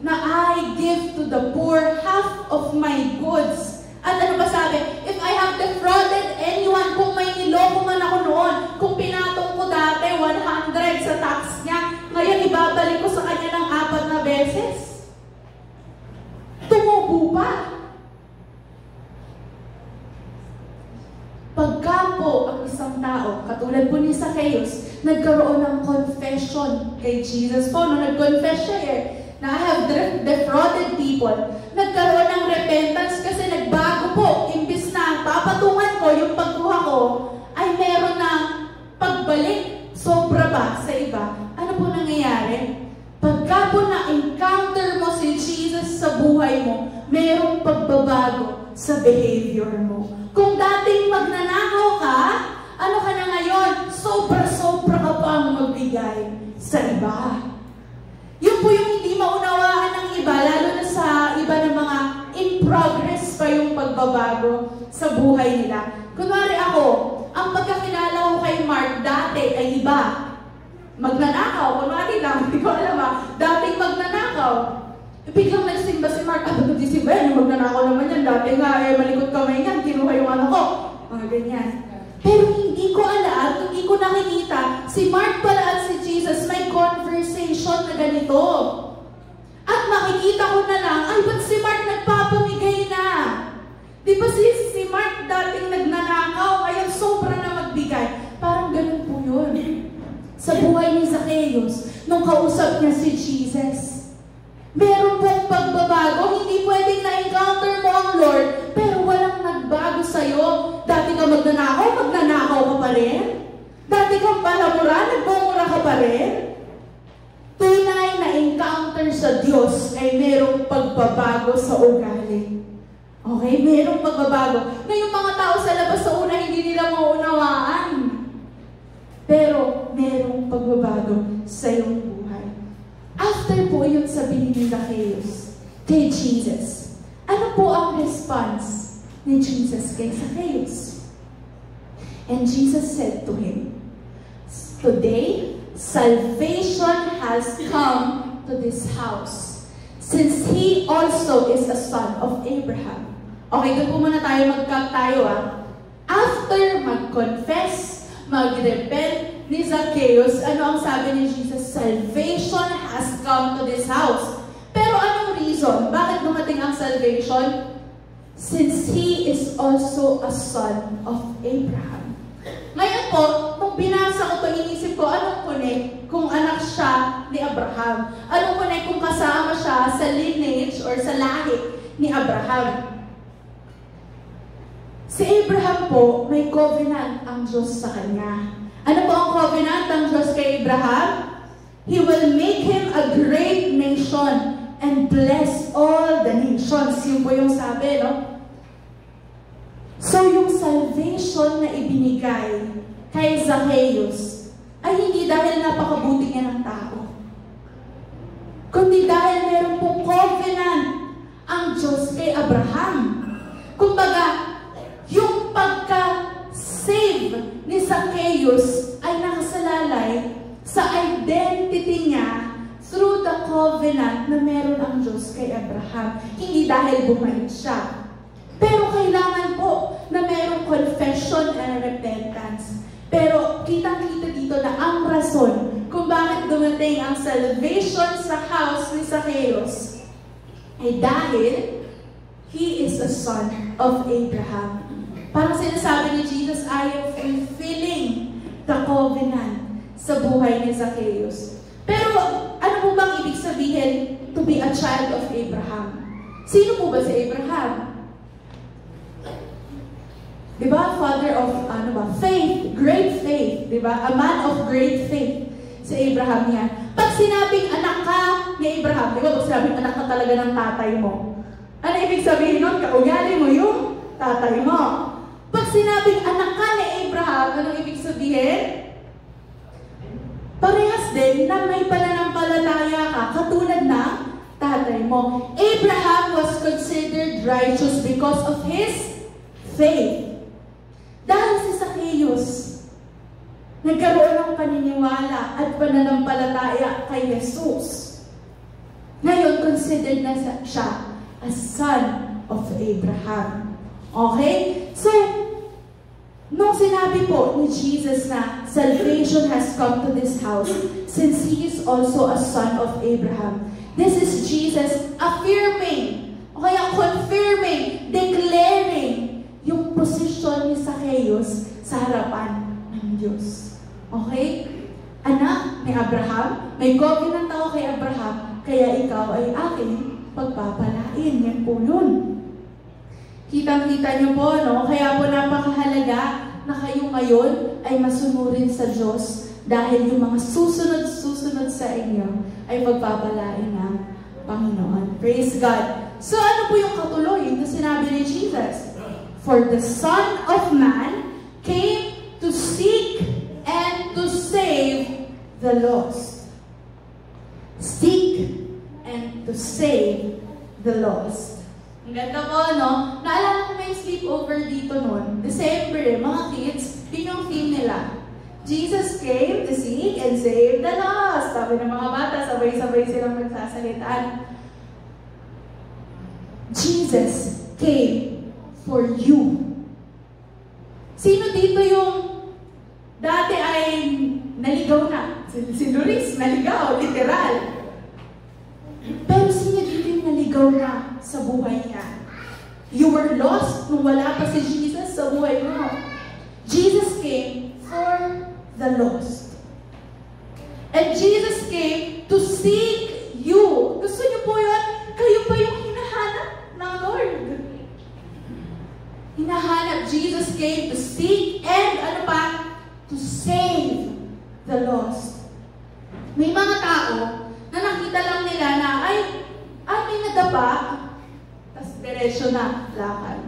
na I give to the poor half of my goods. At ano ba sabi? If I have defrauded anyone, kung may niloko man ako noon, kung pinatong ko dati 100 sa tax niya, ngayon ibabalik ko sa kanya ng 4 na beses. Tumubo pa. Pagka po ang isang tao, katulad po ni Zacchaeus, nagkaroon ng confession kay Jesus po, no, nag-confess siya na I have defrauded people, nagkaroon ng repentance kasi nagbago po, imbis na papatungan ko yung pagkuha ko, ay meron ng pagbalik, sobra ba sa iba? Ano po nangyayari? Pagka po na-encounter mo si Jesus sa buhay mo, merong pagbabago sa behavior mo. Kung dating magnanakaw ka, ano ka na ngayon? Sobra-sobra ka pang magbigay sa iba. Yun po yung hindi maunawaan ng iba, lalo na sa iba ng mga in progress pa yung pagbabago sa buhay nila. Kunwari ako, ang pagkakilala ko kay Mark dati ay iba. Magnanakaw, kunwari lang, hindi ko alam dating magnanakaw. Biglang nagsimba si Mark, nagsisimba yan, yung magnanakaw naman yan, dati nga, malikot kamay niyan, kinuha yung ano ko. Mga ganyan. Pero hindi ko alam, hindi ko nakikita, si Mark pala at si Jesus may conversation na ganito. At makikita ko na lang, ay, ba't si Mark nagpapamigay na? Di ba si Mark dating nagnanakaw, ngayon sobra na magbigay. Parang ganun po yun. Sa buhay ni Zacchaeus, nung kausap niya si Jesus, meron pong pagbabago, hindi pwedeng na-encounter mo ang Lord, pero walang nagbago sa'yo. Dati ka magnanakaw ka pa rin. Dati kang palamura, nagbumura ka pa rin. Tunay na encounter sa Diyos ay merong pagbabago sa ugali. Okay? Merong pagbabago. Na yung mga tao sa labas sa una, hindi nila maunawaan. Pero merong pagbabago sa iyong buhay. After po yung sabihin ni Zacchaeus kay Jesus, ano po ang response ni Jesus kay Zacchaeus? And Jesus said to him, today, salvation has come to this house, since he also is a son of Abraham. Okay, doon po muna tayo mag-cut tayo After mag-confess, mag-repent ni Zacchaeus, ano ang sabi ni Jesus? Salvation has come to this house. Pero anong reason? Bakit dumating ang salvation? Since he is also a son of Abraham. Ngayon po, nung binasa ko ito, inisip ko, anong connect kung anak siya ni Abraham? Anong connect kung kasama siya sa lineage or sa lahi ni Abraham? Si Abraham po, may covenant ang Diyos sa kanya. Ano po ang covenant ng Diyos kay Abraham? He will make him a great nation and bless all the nations. Yun po yung sabi, no? So, yung salvation na ibinigay kay Zacchaeus ay hindi dahil napakabuti niya ng tao, kundi dahil meron pong covenant ang Diyos kay Abraham. Kumbaga, yung pagka-save ni Zacchaeus ay nakasalalay sa identity niya through the covenant na meron ang Diyos kay Abraham. Hindi dahil bumait siya. Pero kailangan po na merong confession and repentance. Pero kitang-kita dito na ang rason kung bakit dumating ang salvation sa house ni Zacchaeus ay dahil he is a son of Abraham. Parang sinasabi ni Jesus, I am fulfilling the covenant sa buhay ni Zacchaeus. Pero ano po bang ibig sabihin to be a child of Abraham? Sino po ba si Abraham? Di ba? Father of, faith, great faith. Di ba? A man of great faith. Si Abraham yan. Pag sinabing anak ka ni Abraham, di ba? Pag sinabing anak ka talaga ng tatay mo, ano ibig sabihin nun? Kaugali mo yung tatay mo. Pag sinabing anak ka ni Abraham, anong ibig sabihin? Parehas din na may pananampalataya ka, katulad ng tatay mo. Abraham was considered righteous because of his faith. Dahil si Zacchaeus, nagkaroon ng paniniwala at pananampalataya kay Jesus. Ngayon, considered na siya as son of Abraham. Okay? So, nung sinabi po ni Jesus na salvation has come to this house since He is also a son of Abraham, this is Jesus affirming, o kaya confirming, declaring yung posisyon ni Zacchaeus sa harapan ng Diyos. Okay? Anak ni Abraham, may covenant ako kay Abraham, kaya ikaw ay aking pagpapalain. Yan po yun. Kitang-kita niyo po, no? Kaya po napakahalaga na kayo ngayon ay masunurin sa Diyos dahil yung mga susunod-susunod sa inyo ay pagpapalain ng Panginoon. Praise God. So ano po yung katuloy na sinabi ni Jesus? For the Son of Man came to seek and to save the lost. Seek and to save the lost. Ang ganda po, no? Naalala ko may sleepover dito noon. December, mga kids, yun yung theme nila. Jesus came to seek and save the lost. Sabi ng mga bata, sabay-sabay silang magsasalitaan. Jesus came for you. Sino dito yung dati ay naligaw na? Si Luis, naligaw, literal. Pero sino dito yung naligaw na sa buhay niya? You were lost nung wala pa si Jesus sa buhay mo. Jesus came for the lost. And Jesus came to seek you. Gusto niyo po yun? Kayo pa yung hinahanap ng Lord. Hinahanap. Jesus came to seek and ano pa? To save the lost. May mga tao na nakita lang nila na ay may nadapa, tas diretso na lakad.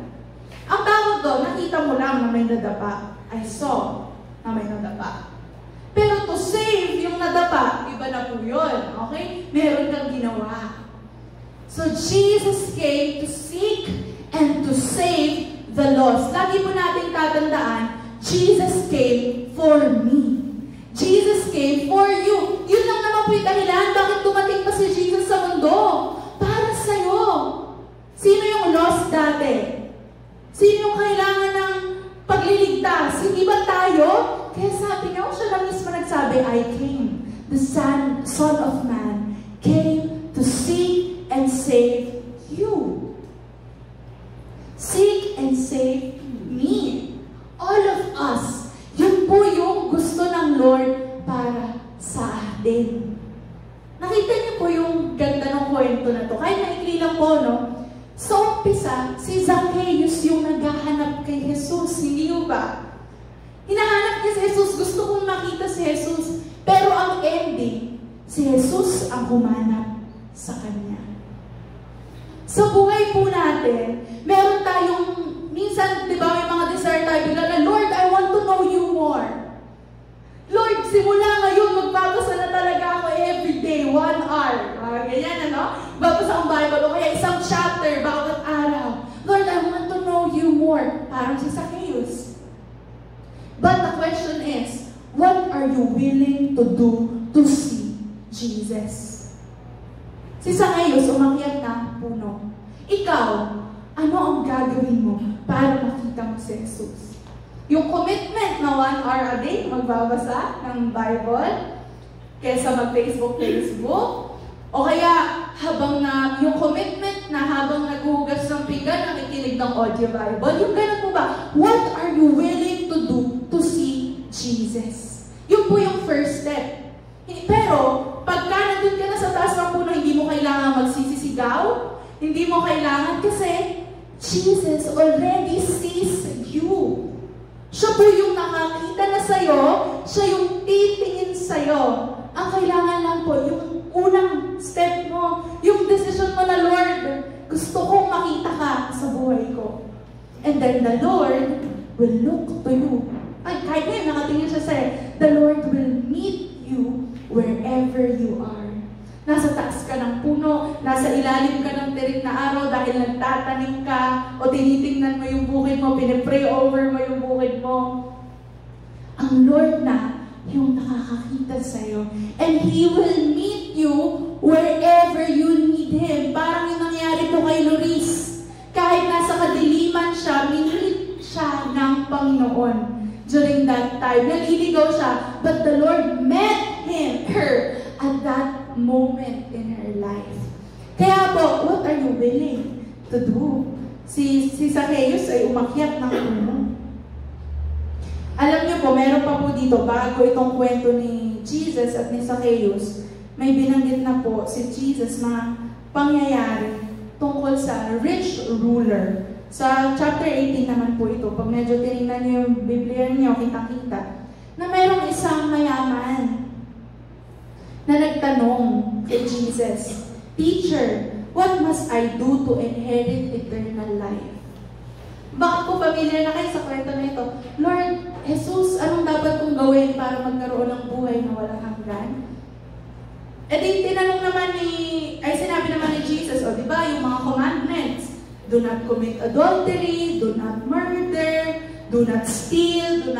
Ang tawag doon, nakita mo lang na may nadapa. I saw na may nadapa. Pero to save yung nadapa, iba na po yun. Okay? Meron kang ginawa. So Jesus came to seek and to save the lost. Lagi mo natin tatandaan, Jesus came for me. Jesus came for you. Yun lang naman po yung dahilan bakit dumating pa si Jesus sa mundo. Para sa'yo. Sino yung lost dati? Sino yung kailangan ng pagliligtas? Hindi ba tayo? Kaya sabi niya, siya lang mismo nagsabi, I came. The Son of Man came to seek and save you. Seek and save me. All of us. Yun po yung gusto ng Lord para sa atin. Nakita niyo po yung ganda ng kwento na to. Kahit maikli lang po, no? Sa umpisa, si Zacchaeus yung naghahanap kay Jesus. Hindi mo ba? Hinahanap niya si Jesus. Gusto kong makita si Jesus. Pero ang ending, si Jesus ang humanap sa kanya. Sa buhay po natin, meron tayong, minsan, di ba, may mga desire tayo, bigla na, Lord, I want to know you more. Lord, simula ngayon, magbabasa na talaga ako every day, 1 hour. Ganyan, ano? Babasa ang Bible, o kaya isang chapter, bawat araw. Lord, I want to know you more. Parang si Zacchaeus. But the question is, what are you willing to do to see Jesus? Si Zacchaeus, umakyat ng puno. Ikaw, ano ang gagawin mo para makita mo si Jesus? Yung commitment na 1 hour a day, magbabasa ng Bible, kesa mag-Facebook, o kaya habang yung commitment na habang naghuhugas ng pinggan, nakikinig ng audio Bible, yung ganun po ba? What are you willing to do to see Jesus? Yun po yung first step. Pero, pagka nandun ka na sa taas ng puno, hindi mo kailangan magsisisigaw, hindi mo kailangan kasi Jesus already sees you. Siya po yung nakakita na sa'yo, siya yung titingin sa'yo. Ang kailangan lang po, yung unang step mo, yung decision mo na, Lord, gusto kong makita ka sa buhay ko. And then the Lord will look to you. Ay, kahit ngayon, nakatingin siya sa'yo, the Lord will meet you wherever you are. Nasa taas ka ng puno, nasa ilalim ka ng tirik na araw dahil nagtatanim ka, o tinitingnan mo yung bukid mo, pinipray over mo yung bukid mo. Ang Lord na yung nakakakita sa'yo. And He will meet you wherever you need Him. Parang yung nangyari po kay Loris. Kahit nasa kadiliman siya, minit siya ng Panginoon during that time. Naliligaw siya, but the Lord met her at that moment in her life. Kaya po, what are you willing to do? Si Zacchaeus ay umakyat ng puno. Alam niyo po, meron pa po dito, bago itong kwento ni Jesus at ni Zacchaeus, may binanggit na po si Jesus na pangyayari tungkol sa rich ruler. Sa chapter 18 naman po ito, pag medyo tinignan niyo yung Biblia niyo, kitang-kita, na mayroong isang mayaman na nagtanong kay Jesus, Teacher, what must I do to inherit eternal life? Baka po familiar na kayo sa kwento na ito. Lord, Jesus, anong dapat kong gawin para magkaroon ng buhay na walang hanggan? E di tinanong naman sinabi naman ni Jesus, di ba, yung mga commandments, do not commit adultery, do not murder, do not steal, yung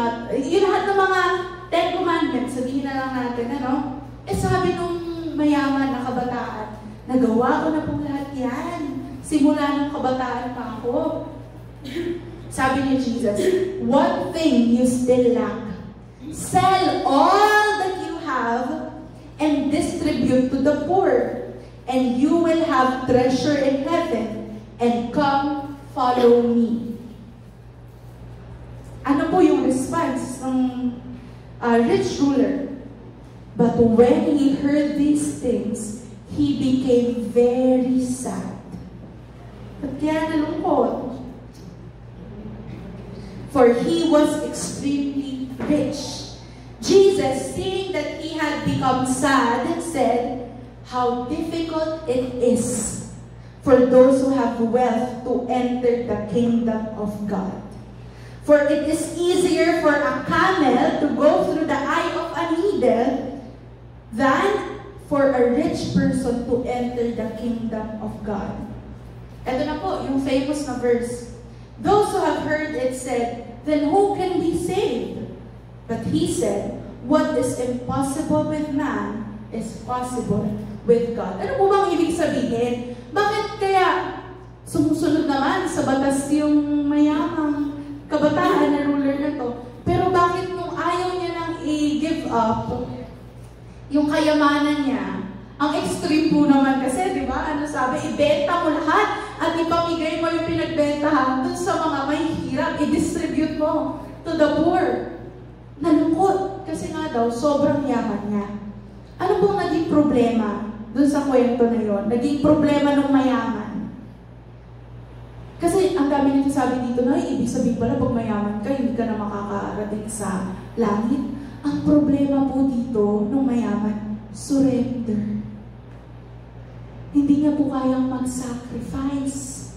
lahat ng mga 10 commandments, sabihin na lang natin, ano? Sabi nung mayaman na kabataan, nagawa ko na pong lahat yan. Simula nung kabataan pa ako. Sabi ni Jesus, one thing you still lack. Sell all that you have and distribute to the poor, and you will have treasure in heaven, and come follow me. Ano po yung response ng rich ruler? But when he heard these things, he became very sad. At kaya nalungkot. For he was extremely rich. Jesus, seeing that he had become sad, said, how difficult it is for those who have wealth to enter the kingdom of God. For it is easier for a camel to go through the eye of a needle than for a rich person to enter the kingdom of God. Ito na po, yung famous na verse. Those who have heard it said, then who can be saved? But he said, what is impossible with man is possible with God. Ano po bang ibig sabihin? Bakit kaya sumusunod naman sa batas yung mayamang kabataan na ruler na to? Pero bakit nung ayaw niya nang i-give up yung kayamanan niya, ang extreme po naman kasi, di ba? Ano sabi? Ibenta mo lahat at ipamigay mo yung pinagbentahan dun sa mga may hirap. I-distribute mo to the poor. Nalungkot kasi nga daw, sobrang yaman niya. Ano pong naging problema dun sa kwento na yon? Naging problema ng mayaman. Kasi ang dami nito sabi dito na, ibig sabihin pala pag mayaman ka, hindi ka na makakarating sa langit. Ang problema po dito nung mayaman, surrender. Hindi niya po kayang mag-sacrifice.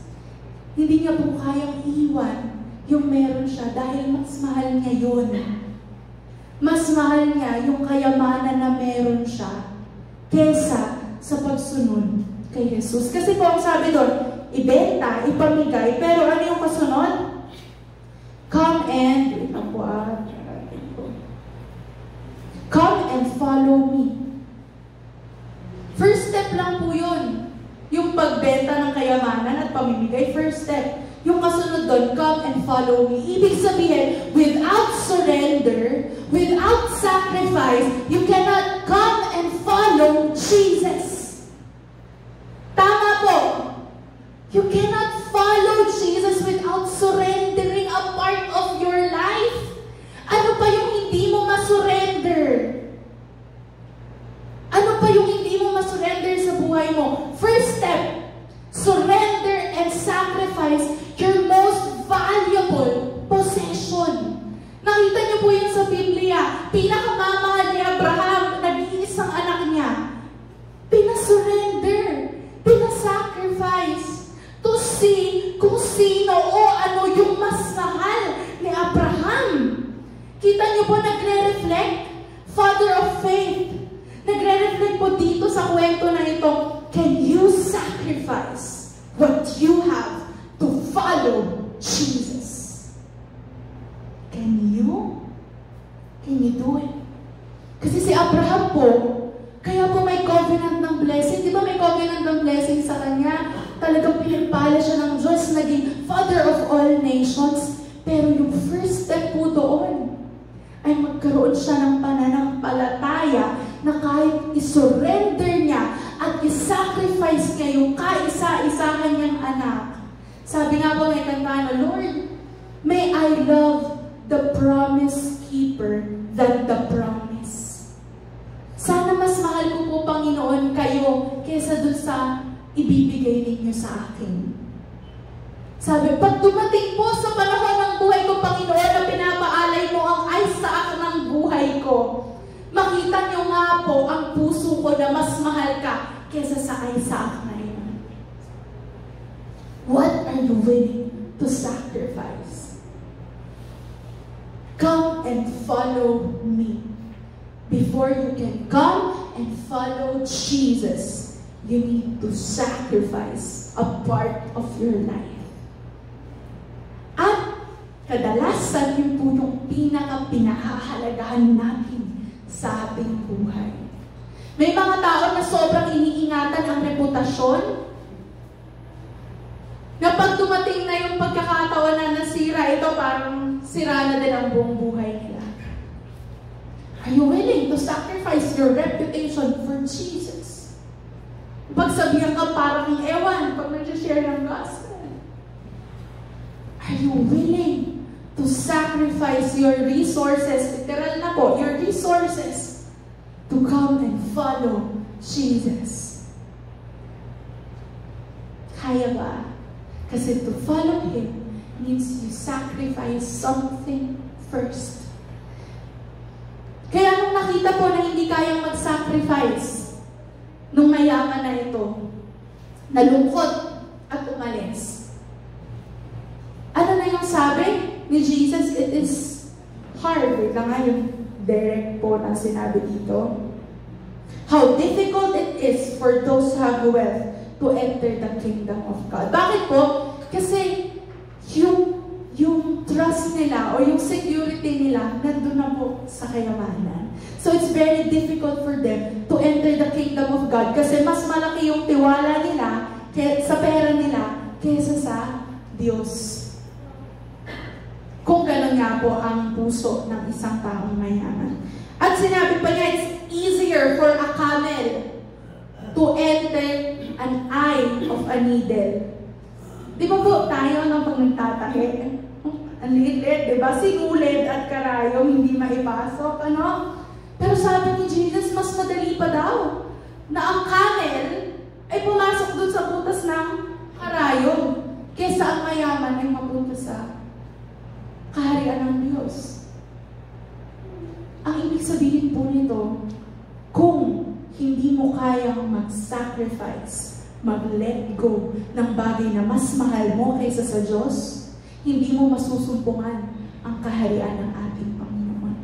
Hindi niya po kayang iwan yung meron siya dahil mas mahal niya yun. Mas mahal niya yung kayamanan na meron siya kesa sa pagsunod kay Jesus. Kasi po ang sabi doon, ibenta, ipamigay, pero ano yung kasunod? Come and, come and follow me. First step lang po yun. Yung pagbenta ng kayamanan at pamimigay, first step. Yung kasunod doon, come and follow me. Ibig sabihin, without surrender, without sacrifice, you cannot come and follow Jesus. Tama po. You cannot follow Jesus without surrendering a part of your life. Ano pa yung hindi mo masurrender? Ano pa yung hindi mo masurrender sa buhay mo? First step, surrender and sacrifice po nagre-reflect, Father of faith. Nagre-reflect po dito sa kwento na ito, can you sacrifice what you have to follow Jesus? Can you? Can you do it? Kasi si Abraham po, kaya po may covenant ng blessing. Di ba may covenant ng blessing sa kanya? Talagang pinagpala siya ng Diyos, naging Father of all nations. Pero yung first step po doon, ay magkaroon siya ng pananampalataya na kahit isurrender niya at isacrifice niya yung kaisa-isahan niyang anak. Sabi nga po may kanta na, Lord, may I love the promise keeper than the promise. Sana mas mahal ko po, Panginoon, kayo kesa dun sa ibibigay ninyo sa akin. Sabi, pag dumating po sa panahon ng buhay ko, Panginoon, na pinapaalay mo ang Isaac ng buhay ko, makita nyo nga po ang puso ko na mas mahal ka kesa sa Isaac na yun. What are you willing to sacrifice? Come and follow me. Before you can come and follow Jesus, you need to sacrifice a part of your life. At kadalasan yun po yung pinakahalagahan natin sa ating buhay. May mga tao na sobrang iniingatan ang reputasyon, na pag dumating na yung pagkakataon na nasira, ito parang sira na din ang buong buhay nila. Are you willing to sacrifice your reputation for Jesus? Pag sabihan ka parang ewan, pag nag-share ng gospel. Are you willing to sacrifice your resources, literal na po, your resources, to come and follow Jesus? Kaya ba? Kasi to follow Him means you sacrifice something first. Kaya nung nakita po na hindi kayang mag-sacrifice nung mayaman na ito, nalungkot at umalis. Ano na yung sabi ni Jesus? It is hard. Wait lang nga yung direct po na sinabi dito. How difficult it is for those who have wealth to enter the kingdom of God. Bakit po? Kasi yung trust nila o yung security nila nandun na po sa kayamanan. So it's very difficult for them to enter the kingdom of God kasi mas malaki yung tiwala nila sa pera nila kaysa sa Diyos. Kung gano'n nga po ang puso ng isang taong mayaman. At sinabi pa niya, it's easier for a camel to enter an eye of a needle. Di ba po tayo nang pag nagtatahi? Ang liit-liit, di ba? Sinulid at karayom, hindi maipasok, ano? Pero sabi ni Jesus, mas madali pa daw na ang camel ay pumasok dun sa butas ng karayom kesa ang mayaman ay mapunta sa kaharian ng Diyos. Ang ibig sabihin po nito, kung hindi mo kayang mag-sacrifice, mag-let go ng bagay na mas mahal mo kaysa sa Diyos, hindi mo masusumpungan ang kaharian ng ating Panginoon.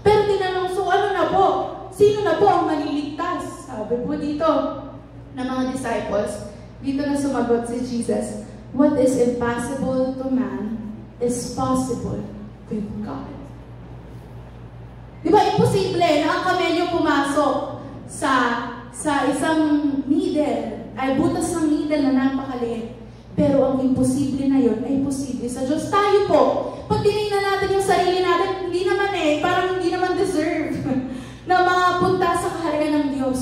Pero tinanong, so ano na po? Sino na po ang maliligtas? Sabi po dito ng mga disciples, dito na sumagot si Jesus, what is impossible to man is possible with God. Di ba, imposible na ang kamelyo pumasok sa isang needle, ay butas ng needle na napakaliit. Pero ang imposible na yun ay posible sa Diyos. Tayo po, pag tinignan natin yung sarili natin, hindi naman parang hindi naman deserve na makapunta sa kaharian ng Diyos.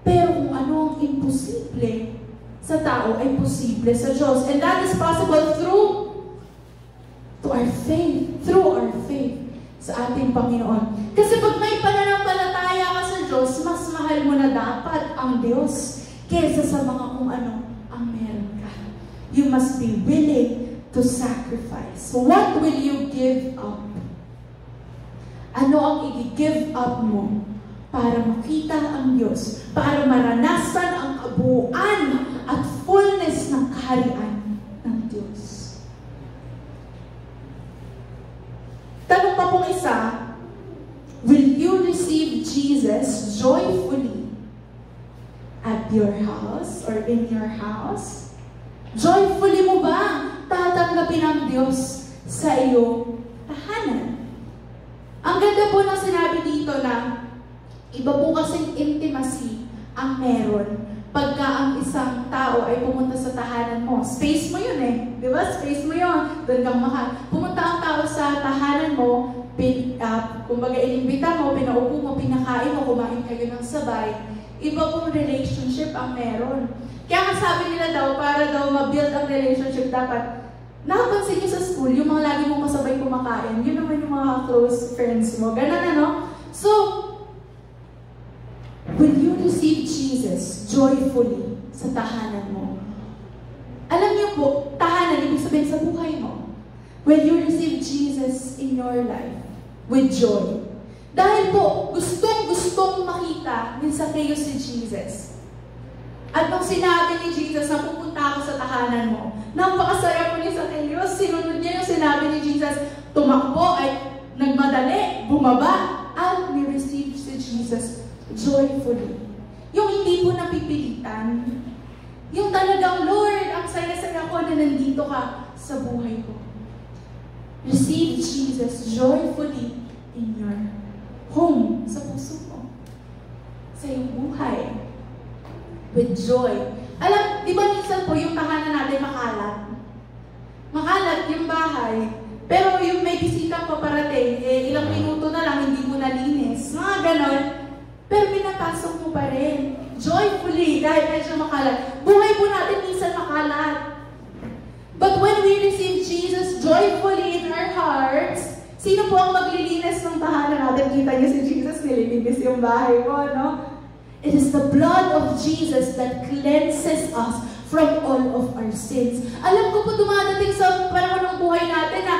Pero kung ano ang imposible sa tao ay posible sa Diyos. And that is possible through our faith sa ating Panginoon. Kasi pag may pananampalataya ka sa Diyos, mas mahal mo na dapat ang Diyos kaysa sa mga kung ano ang meron ka. You must be willing to sacrifice. So what will you give up? Ano ang i-give up mo para makita ang Diyos, para maranasan ang kabuuan at fullness ng kaharian ng Diyos? Tanong pa po pong isa, will you receive Jesus joyfully at your house or in your house? Joyfully mo ba tatanggapin ang Diyos sa iyong tahanan? Ang ganda po ng sinabi dito na iba po kasing intimacy ang meron pagka ang isang tao ay pumunta sa tahanan mo. Space mo yun eh. Di ba? Space mo yun. Doon kang mahal. Pumunta ang tao sa tahanan mo, kumbaga inimbita mo, pinaupo mo, pinakain mo, kumain kayo ng sabay. Iba pong relationship ang meron. Kaya nga sabi nila daw, para daw ma-build ang relationship, dapat nakapansin niyo sa school, yung mga lagi mong kasabay kumakain, yun naman yung mga close friends mo. Ganun ano? So, will you receive Jesus joyfully sa tahanan mo? Alam niyo po, tahanan, ibig sabihin sa buhay mo. Will you receive Jesus in your life with joy? Dahil po, gustong makita ni Zacchaeus si Jesus. At nung sinabi ni Jesus na pupunta ako sa tahanan mo, napakasaya po ni Zacchaeus, sinunod niya yung sinabi ni Jesus, tumakbo ay nagmadali, bumaba, at ni-receive si Jesus joyfully. Yung hindi po napipilitan. Yung talagang, Lord, ang saya-saya ko na nandito ka sa buhay ko. Receive Jesus joyfully in your home, sa puso mo, sa iyong buhay, with joy. Alam, di ba minsan po yung tahanan natin makalat? Makalat yung bahay, pero yung may bisita pa parating, ilang minuto na lang, hindi mo nalinis. Mga ganon. Pero pinapasok mo pa rin. Joyfully, dahil medyo makalat. Buhay po natin minsan makalat. But when we receive Jesus joyfully in our hearts, sino po ang maglilinis ng tahanan natin? Kita niyo si Jesus, nililinis yung bahay mo, no? It is the blood of Jesus that cleanses us from all of our sins. Alam ko po dumadating sa panahon ng buhay natin na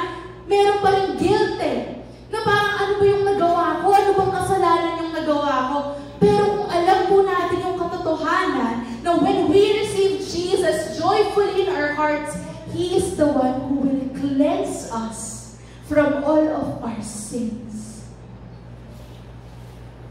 meron pa rin guilt eh. Na parang ano ba yung nagawa ko? Ano bang kasalanan yung nagawa ko? Pero kung alam po natin yung katotohanan na when we receive Jesus joyfully in our hearts, He is the one who will cleanse us from all of our sins.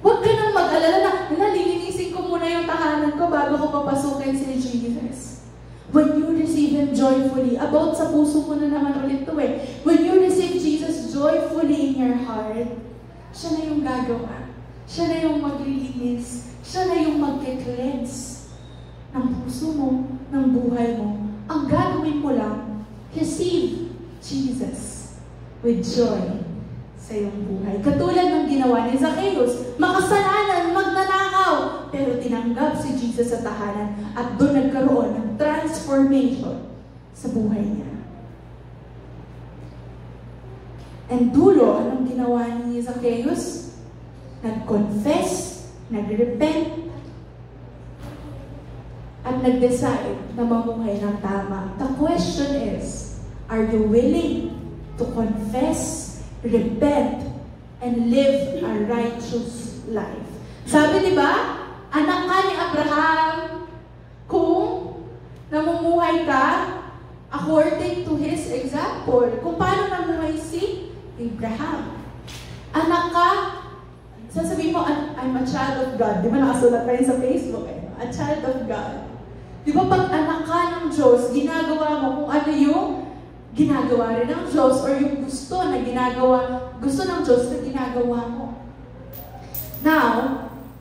Huwag ka nang mag-alala na, nalilinisin ko muna yung tahanan ko bago ko papasukin si Jesus. When you receive Him joyfully, about sa puso ko na naman ulit ito eh. When you receive Jesus joyfully in your heart, siya na yung gagawa. Siya na yung maglilinis. Siya na yung mag-cleanse ng puso mo, ng buhay mo. Ang gagawin mo lang, receive Jesus with joy sa iyong buhay. Katulad ng ginawa ni Zacchaeus, makasalanan, magnanakaw, pero tinanggap si Jesus sa tahanan at doon nagkaroon ng transformation sa buhay niya. And dulo, anong ginawa ni Zacchaeus? Nag-confess, nag-repent, at nag-decide na mamuhay ng tama. The question is, are you willing to confess, repent, and live a righteous life? Sabi, di ba? Anak ka ni Abraham, kung namumuhay ka according to his example. Kung paano namuhay si Abraham. Anak ka, sasabihin mo, I'm a child of God. Di ba nakasulat pa rin sa Facebook eh? A child of God. Di ba pag anak ka ng Diyos, ginagawa mo kung ano yung ginagawa rin ng Diyos or yung gusto na ginagawa, gusto ng Diyos na ginagawa mo. Now,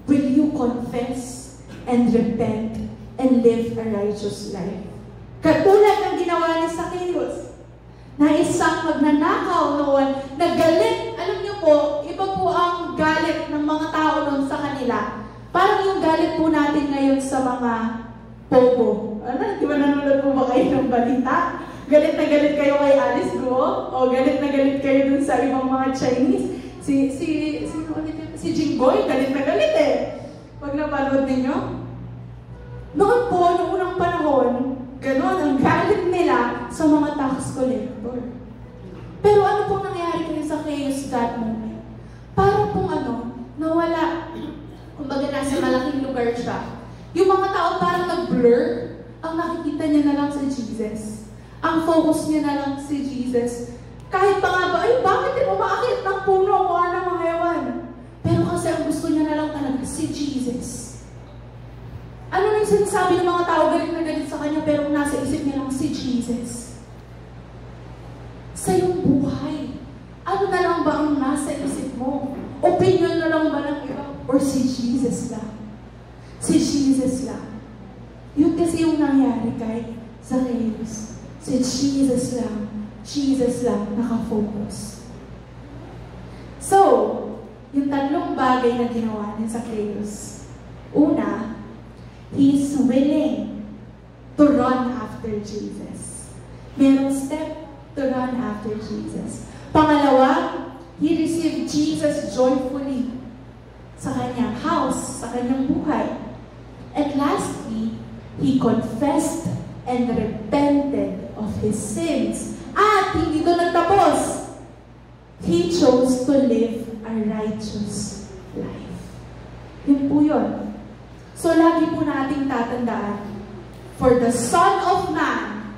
will you confess and repent and live a righteous life? Katulad ng ginawa ni Zacchaeus, na isang magnanakaw noon, nagalit. Alam niyo po, iba po ang galit ng mga tao noon sa kanila. Parang yung galit po natin ngayon sa mga pogo. Ano? Di ba nanonood po ba kayo ng balita? Galit na galit kayo kay Alice Guo? O galit na galit kayo dun sa ibang mga Chinese? Si Jinggoy, galit na galit eh. Pag napanood ninyo. Noon po, noong unang panahon, gano'n ang galit nila sa mga tax collector. Pero ano pong nangyari kay Zacchaeus that moment? Parang pong nawala. Kumbaga nasa malaking lugar siya. Yung mga tao parang nag-blur. Ang nakikita niya na lang si Jesus. Ang focus niya na lang si Jesus. Kahit pa nga ba, ay bakit mo umaakit ng puno si Jesus. Ano na yung sinasabi ng mga tao, galit na galit sa kanya, pero nasa isip niya lang si Jesus. Sa iyong buhay, ano na lang ba ang nasa isip mo? Opinion na lang ba ng iba? Or si Jesus lang? Si Jesus lang. Yun kasi yung nangyari kay Zacchaeus. Si Jesus lang nakafocus. So, yung tatlong bagay na ginawa ni Zacchaeus. Una, he's willing to run after Jesus. Merong step to run after Jesus. Pangalawa, he received Jesus joyfully sa kanyang house, sa kanyang buhay. And lastly, he confessed and repented of his sins. At hindi doon nagtapos. He chose to live a righteous life. Yun po yun. So, lagi po nating tatandaan, for the Son of Man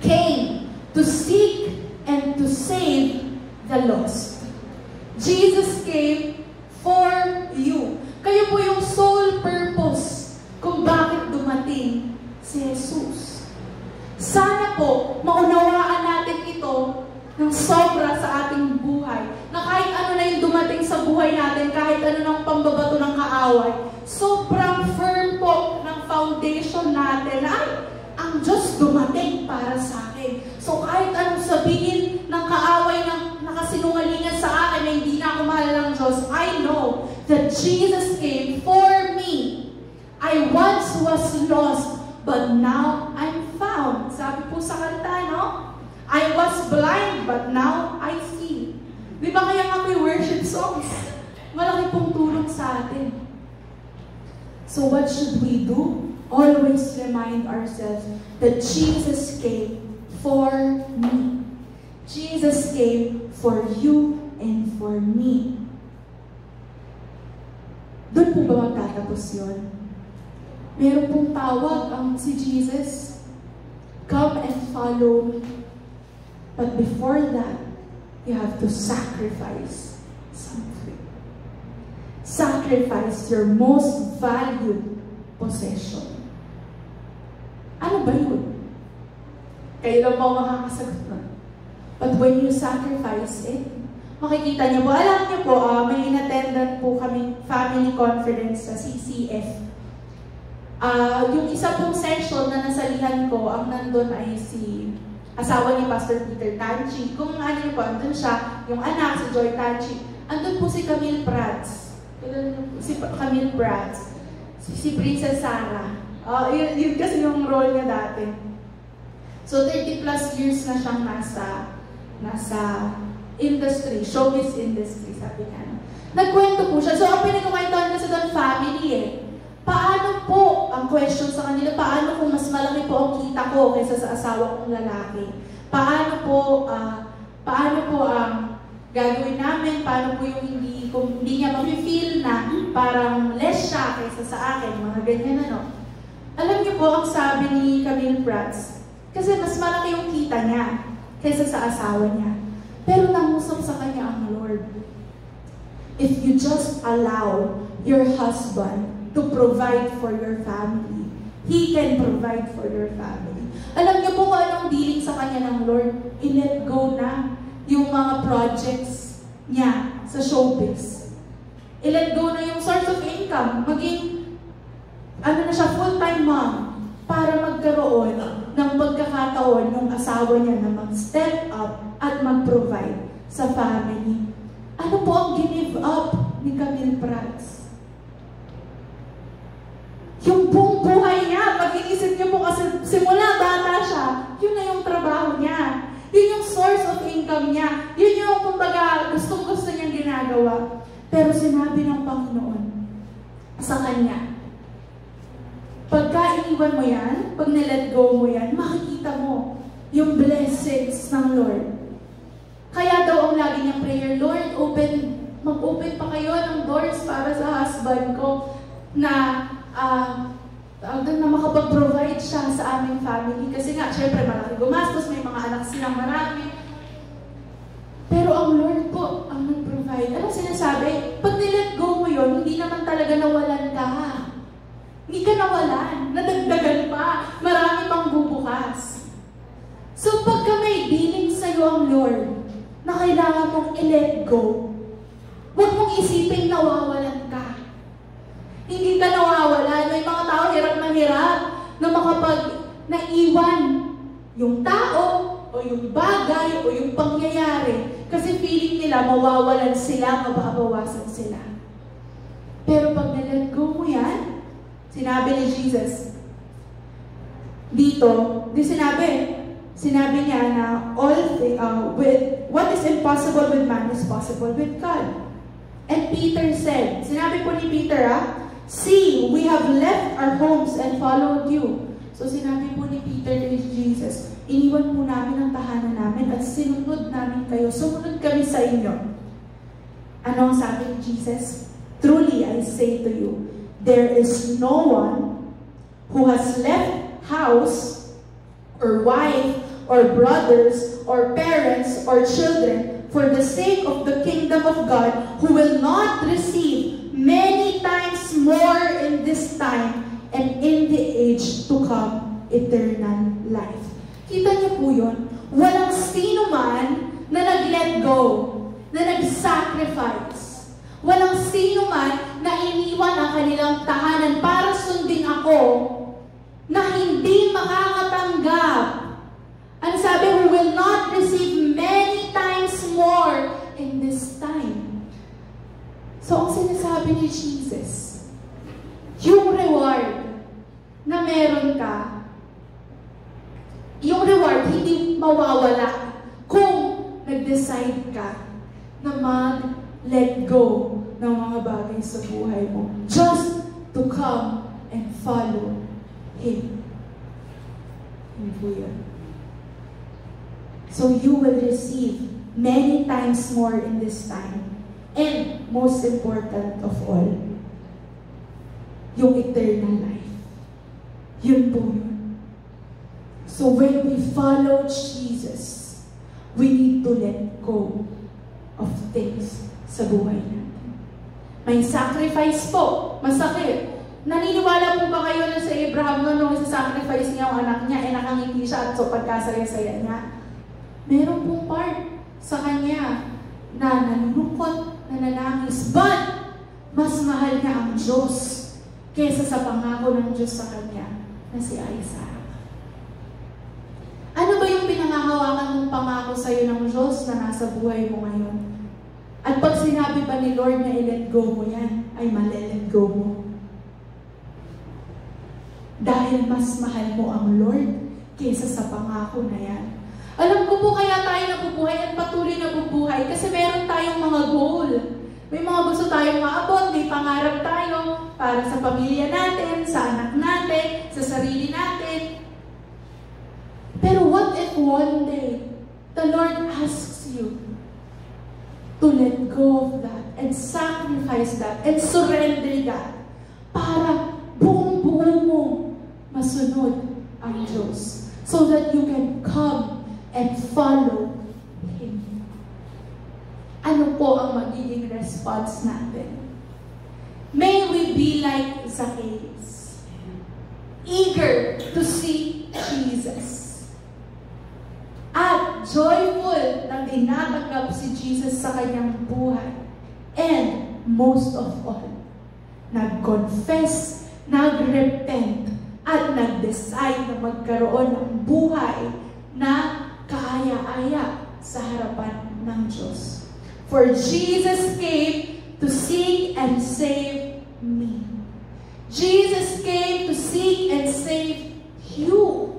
came to seek and to save the lost. Jesus came for you. Kayo po yung sole purpose kung bakit dumating si Jesus. Sana po, maunawaan natin ito ng sobra sa ating buhay. Na kahit ano na yung dumating sa buhay natin, kahit ano ng pambabato ng kaaway, sobrang firm po ng foundation natin na, ay, ang Diyos dumating para sa akin. So kahit anong sabihin ng kaaway ng nakasinungalingan sa akin na hindi na ako mahal ng Diyos, I know that Jesus came for me. I once was lost, but now I'm found. Sabi po sa kanta, no? I was blind, but now I see. Di ba kaya nga may worship songs? Malaki pong tulong sa atin. So what should we do? Always remind ourselves that Jesus came for me. Jesus came for you and for me. Doon po ba magtatapos yun? Meron pong tawag ang si Jesus, come and follow me. But before that, you have to sacrifice something. Sacrifice your most valued possession. Ano ba yun? Kayo lang po makakasagot na. But when you sacrifice it, makikita niyo po, alam niyo po, may in-attendant po kaming family conference sa CCF. Yung isa pong session na nasalihan ko, ang nandun ay si asawa ni Pastor Peter Tanchi. Kung ano niyo po, andun siya, yung anak, si Joy Tanchi. Andun po si Camille Prats. Si Camille Prats. Si Princess Sarah. Yun kasi yung role niya dati. So 30 plus years na siyang nasa industry, showbiz industry, sabi niya. Nagkwento po siya. So ang pinagkukwentuhan kasi doon, family eh. Paano po, ang question sa kanila, paano kung mas malaki po ang kita ko kaysa sa asawa kong lalaki? Paano po ang gagawin namin? Paano po yung kung hindi niya ma-feel na parang less siya kaysa sa akin? Mga ganyan ano. Alam niyo po, ang sabi ni Camille Prats, kasi mas malaki yung kita niya kaysa sa asawa niya. Pero nangusap sa kanya ang Lord. If you just allow your husband to provide for your family, He can provide for your family. Alam niyo po kung anong dealing sa kanya ng Lord? I-let go na yung mga projects niya sa showbiz. I-let go na yung source of income. Maging, na siya, full-time mom para magkaroon ng pagkakataon ng asawa niya na mag-step up at mag-provide sa family. Ano po ang give up ni Camille Prats? Yung buong buhay niya, pag inisip niyo po kasi simula bata siya, yun na yung trabaho niya. Yun yung source of income niya. Yun yung kumbaga gustong-gusto niyang ginagawa. Pero sinabi ng Panginoon sa kanya, pagka iniwan mo yan, pag nilet go mo yan, makikita mo yung blessings ng Lord. Kaya daw ang lagi niyang prayer, Lord, mag-open pa kayo ng doors para sa husband ko na makapag-provide siya sa aming family. Kasi nga, syempre, malaki gumastos, may mga anak silang marami. Pero ang Lord po ang nag-provide. Ano sinasabi? Pag nilet go mo yun, hindi naman talaga talaga nawalan ka. Hindi ka nawalan, nadagdagan pa, marami pang bubukas. So pagka may dealing sa'yo ang Lord, na kailangan mong i-let go, huwag mong isipin nawawalan ka. Hindi ka nawawalan. May mga tao hirap na hirap na naiwan yung tao o yung bagay o yung pangyayari kasi feeling nila mawawalan sila, mababawasan sila. Pero pag na-let go mo yan, sinabi ni Jesus, dito, sinabi niya na what is impossible with man is possible with God. And Peter said, sinabi po ni Peter, see, we have left our homes and followed you. So sinabi po ni Peter kay Jesus, iniwan po namin ang tahanan namin at sinunod namin kayo. Sumunod kami sa inyo. Ano ang sabi ni Jesus? Truly, I say to you, there is no one who has left house or wife or brothers or parents or children for the sake of the kingdom of God who will not receive many times more in this time and in the age to come eternal life. Kita niyo po yun? Walang sino man na nag-let go, na nag-sacrifice. Walang sino man na iniwan ang kanilang tahanan para sundin ako na hindi makakatanggap. Ano sabi? We will not receive many times more in this time. So, ang sinasabi ni Jesus, yung reward na meron ka, yung reward hindi mawawala kung nag-decide ka na mag-let go ng mga bagay sa buhay mo. Just to come and follow Him. Hindi po yun. So you will receive many times more in this time. And most important of all, yung eternal life. Yun po yun. So when we follow Jesus, we need to let go of things sa buhay natin. May sacrifice po. Masakit. Naniniwala po ba kayo na si Abraham nung isa-sacrifice niya ang anak niya, nakangiti siya at so pagkasaya-saya niya? Meron pong part sa kanya na nalulungkot, nananangis, but mas mahal niya ang Diyos kaysa sa pangako ng Diyos sa kanya na si Isaac. Ano ba yung pinangahawakan mong pangako sa iyo ng Diyos na nasa buhay mo ngayon? At pag sinabi ba ni Lord na i-let go mo yan, ay mali-let go mo. Dahil mas mahal mo ang Lord kaysa sa pangako na yan. Alam ko po kaya tayo nabubuhay at patuloy nabubuhay kasi meron tayong mga goal. May mga gusto tayong maabot, may pangarap tayo para sa pamilya natin, sa anak natin, sa sarili natin. Pero what if one day the Lord asks you to let go of that and sacrifice that and surrender that para buong-buo mo masunod ang Diyos so that you can come and follow Him. Ano po ang magiging response natin? May we be like Zacchaeus, eager to see Jesus. At joyful na tinatanggap si Jesus sa kanyang buhay. And most of all, nag-confess, nag-repent, at nag-decide na magkaroon ng buhay na kaaya-aya sa harapan ng Diyos. For Jesus came to seek and save me. Jesus came to seek and save you.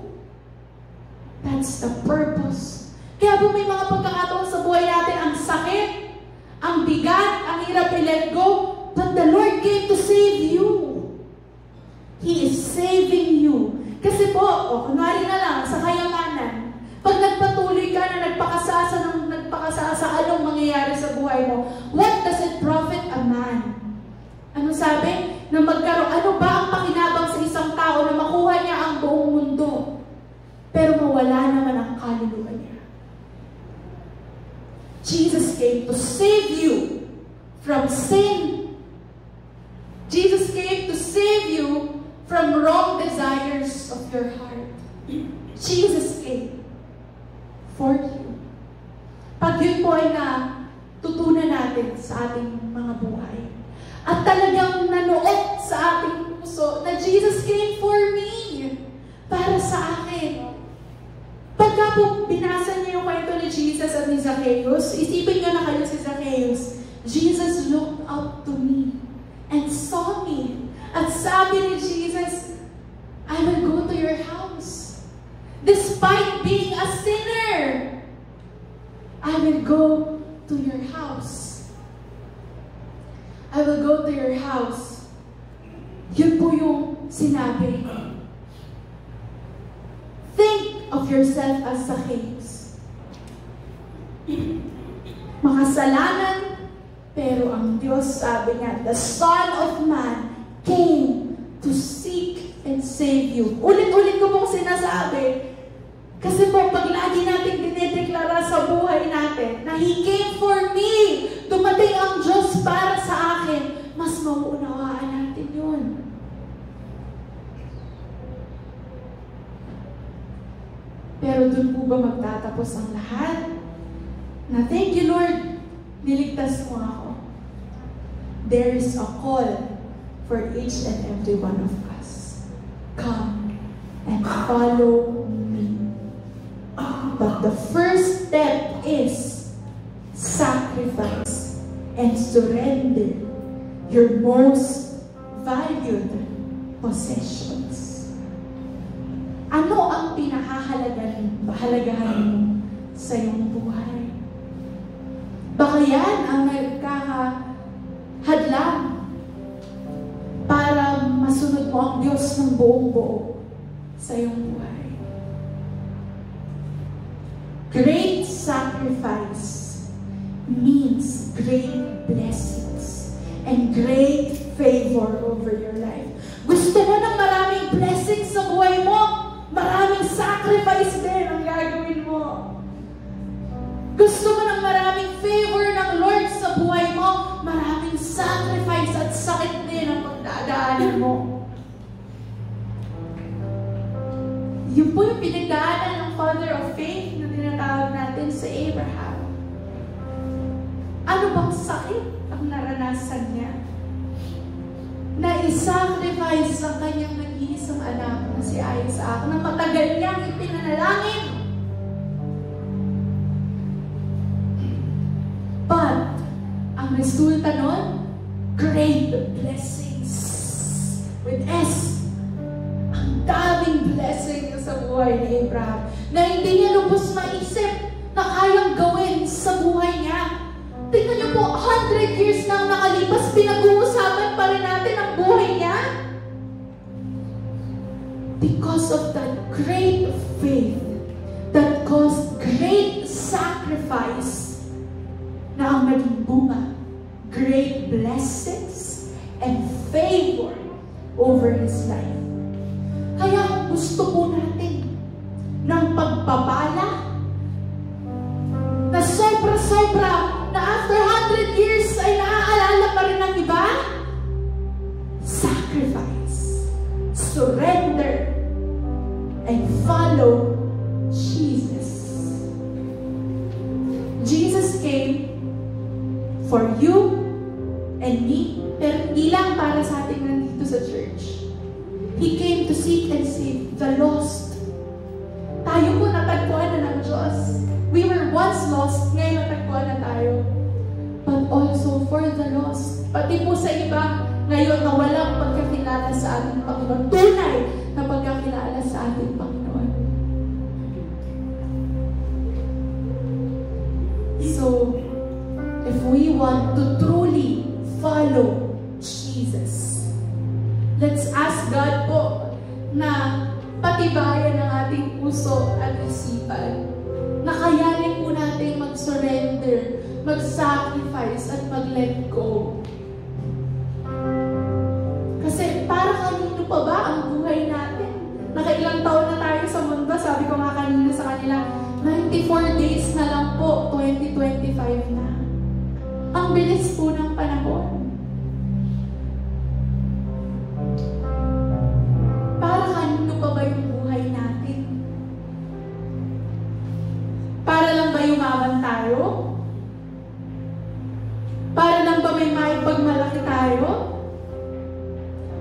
That's the purpose. Kaya po may mga pagkakataon sa buhay natin, ang sakit, ang bigat, ang hirap i-let go, but the Lord came to save you. He is saving you. Kasi po, kunwari na lang, sa kayamanan, pag nagpatuloy ka na nagpakasasa sa anong mangyayari sa buhay mo, what does it profit a man? Ano sabi? Na magkaroon, ano ba ang pakinabang sa isang tao na makuha niya ang buong mundo, pero mawala naman ang kaluluwa niya? Jesus came to save you from sin. Jesus came to save you from wrong desires of your heart. Jesus came for you. Pag yun po ay tutunan natin sa ating mga buhay. At talagang nanuot sa ating puso na Jesus came for me. Para sa akin. Pagka po binasa niyo yung kwento ni Jesus at ni Zacchaeus, isipin niyo na kayo si Zacchaeus. Jesus looked up to me and saw me. At sabi ni Jesus, I will go to your house. Despite being a sinner, I will go to your house. I will go to your house. Yun po yung sinabi. Think of yourself as Zacchaeus. Makasalanan, pero ang Diyos sabi niya, the Son of Man came to seek and save you. Ulit-ulit ko pong sinasabi, kasi po pag lagi natin dinideklara sa buhay natin na He came for me, dumating ang Diyos para sa akin, mas mauunawaan natin yun. Pero dun po ba magtatapos ang lahat? Na thank you Lord, niligtas mo ako. There is a call for each and every one of us. Come and follow me. But the first step is sacrifice and surrender your most valued possessions. Ano ang pinahahalagahan mo sa iyong buhay? Baka yan ang nagkakahadlang para masunod mo ang Diyos ng buong buo sa iyong buhay. Great sacrifice means great blessings and great favor over your life. Gusto mo ng maraming blessings sa buhay mo? Maraming sacrifice din ang gagawin mo. Gusto mo ng maraming favor ng Lord sa buhay mo? Maraming sacrifice at sakit din ang pagdadaanan mo. Yun po yung pinagdaanan ng Father of Faith na tinatawag natin sa Abraham. Ano bang sakit ang naranasan niya? Na i-sacrifice ang kanyang nag-iisang anak na si Isaac na matagal niyang ipinanalangin. But, ang resulta nun, great blessings. With S, ang daming blessing sa buhay ni Abraham na hindi niya lubos maisip na kayang gawin sa buhay niya. Tingnan niyo po, 100 years na nakalipas, pinag-uusapan pa rin natin ang buhay niya. Because of that great faith that caused great sacrifice na ang naging bunga, great blessings and favor over his life. Kaya kung gusto po natin ng pagpapala na sobra-sobra na after 100 years ay naaalala pa rin ng iba, sacrifice, surrender, and follow Jesus. Jesus came for you and me, pero hindi lang para sa ating nandito sa church. He came to seek and save the lost. Tayo po natagpuan na ng Diyos. We were once lost, ngayon natagpuan na tayo. But also for the lost. Pati po sa iba, ngayon na walang pagkakilala sa ating Panginoon. Tunay na pagkakilala sa ating Panginoon. So, if we want to truly follow Jesus, let's ask God po na patibayan ang ating puso at isipan. Na kayanin po natin mag-surrender, mag-sacrifice, at mag-let go. Kasi para kanino pa ba ang buhay natin? Nakailang taon na tayo sa mundo, sabi ko nga kanina sa kanila, 94 days na lang po, 2025 na. Ang bilis po ng panahon. tayo?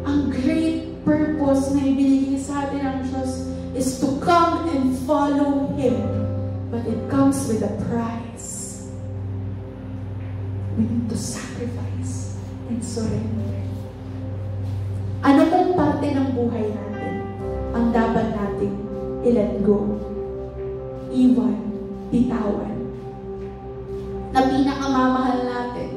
Ang great purpose na ibinigay sa atin ng Diyos is to come and follow Him. But it comes with a price. We need to sacrifice and surrender. Ano pong parte ng buhay natin ang dapat nating i-let go, iwan, bitawan, na pinakamamahal natin?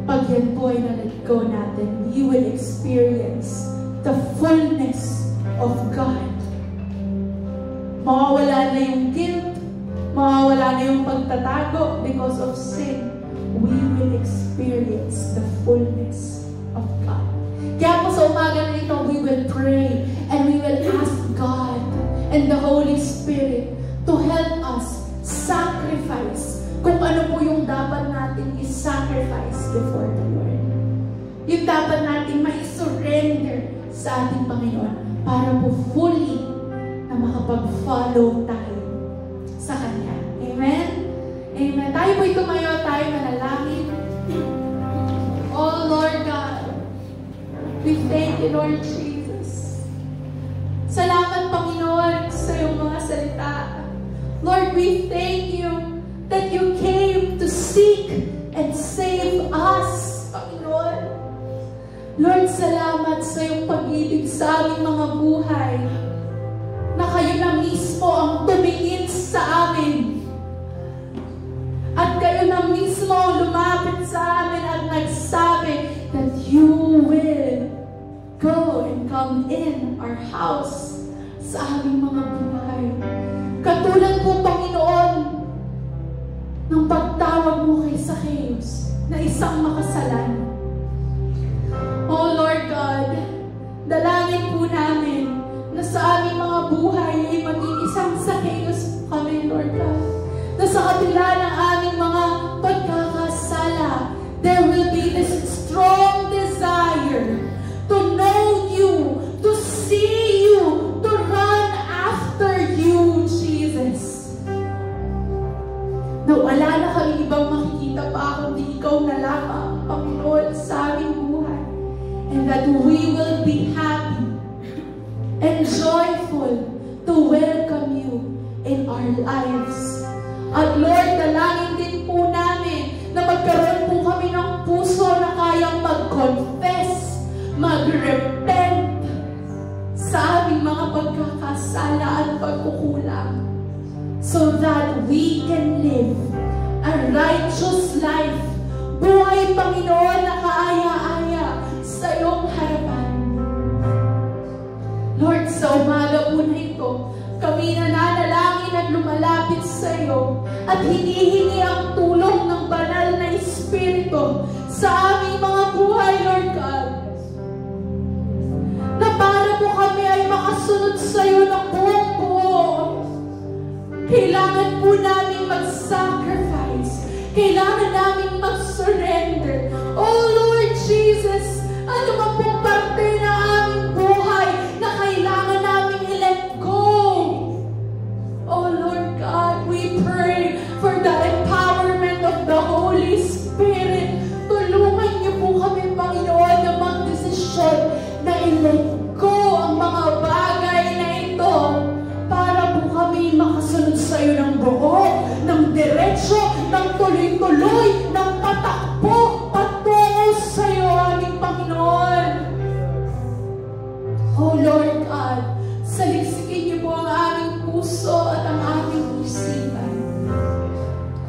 Pag yan po ay na-let go natin, you will experience the fullness of God. Mawawala na yung guilt, mawawala na yung pagtatago because of sin. We will experience the fullness of God. Kaya po sa umaga na ito, we will pray and we will ask God and the Holy Spirit to help us sacrifice kung ano po yung dapat natin i-sacrifice before the Lord. Yung dapat natin ma-surrender sa ating Panginoon para po fully na makapag-follow tayo sa Kanya. Amen? Amen. Tayo po'y tumayo, tayo manalangin. Oh Lord God, we thank you, Lord Jesus. Salamat, Panginoon, sa iyong mga salita. Lord, we thank you that you came to seek and save us, Panginoon. Lord, salamat sa iyong pag-ibig sa aming mga buhay, na kayo na mismo ang tumingin sa amin. At kayo na mismo ang lumapit sa amin at nagsabi that you will go and come in our house sa aming mga buhay. Katulad po, Panginoon, ng pagtawag mo kay Zacchaeus na isang makasalan. Oh Lord God, dalangin po namin na sa aming mga buhay ay maging isang Zacchaeus kami, Lord God. Na sa kabila ng aming mga pagkakasala, there will be this strong desire to know you, to see you, to run after you, Jesus. Na wala na kami ibang makikita pa kundi ikaw na lamang, Panginoon, sa aming buhay. And that we will be happy and joyful to welcome you in our lives. At Lord, dalangin din po namin na magkaroon po kami ng puso na kayang mag-confess, mag-repent sa aming mga pagkakasala at pagkukulang, so that we can live a righteous life. Buhay, Panginoon, na kaaya-aya sa iyong harapan. Lord, sa umaga po na ito, kami nananalangin at lumalapit sa iyo at hinihingi ang tulong ng banal na Espiritu sa aming mga buhay, Lord God. Na para po kami ay makasunod sa iyo ng buong buo. Kailangan po namin mag-sacrifice. Kailangan namin mag-surrender. Oh Lord Jesus, ano man pong parte na aming buhay na kailangan namin i-let go. Oh Lord God, we pray for the empowerment of the Holy Spirit. Tulungan niyo po kami, Panginoon, na mag-desisyon na i-let go ang mga bagay na ito para po kami makasunod sa iyo ng buo, ng diretsyo, ng tuloy-tuloy, ng patakbo, patungo sa iyo, aming Panginoon. Oh Lord God, saliksikin niyo po ang aming puso at ang aming isipan.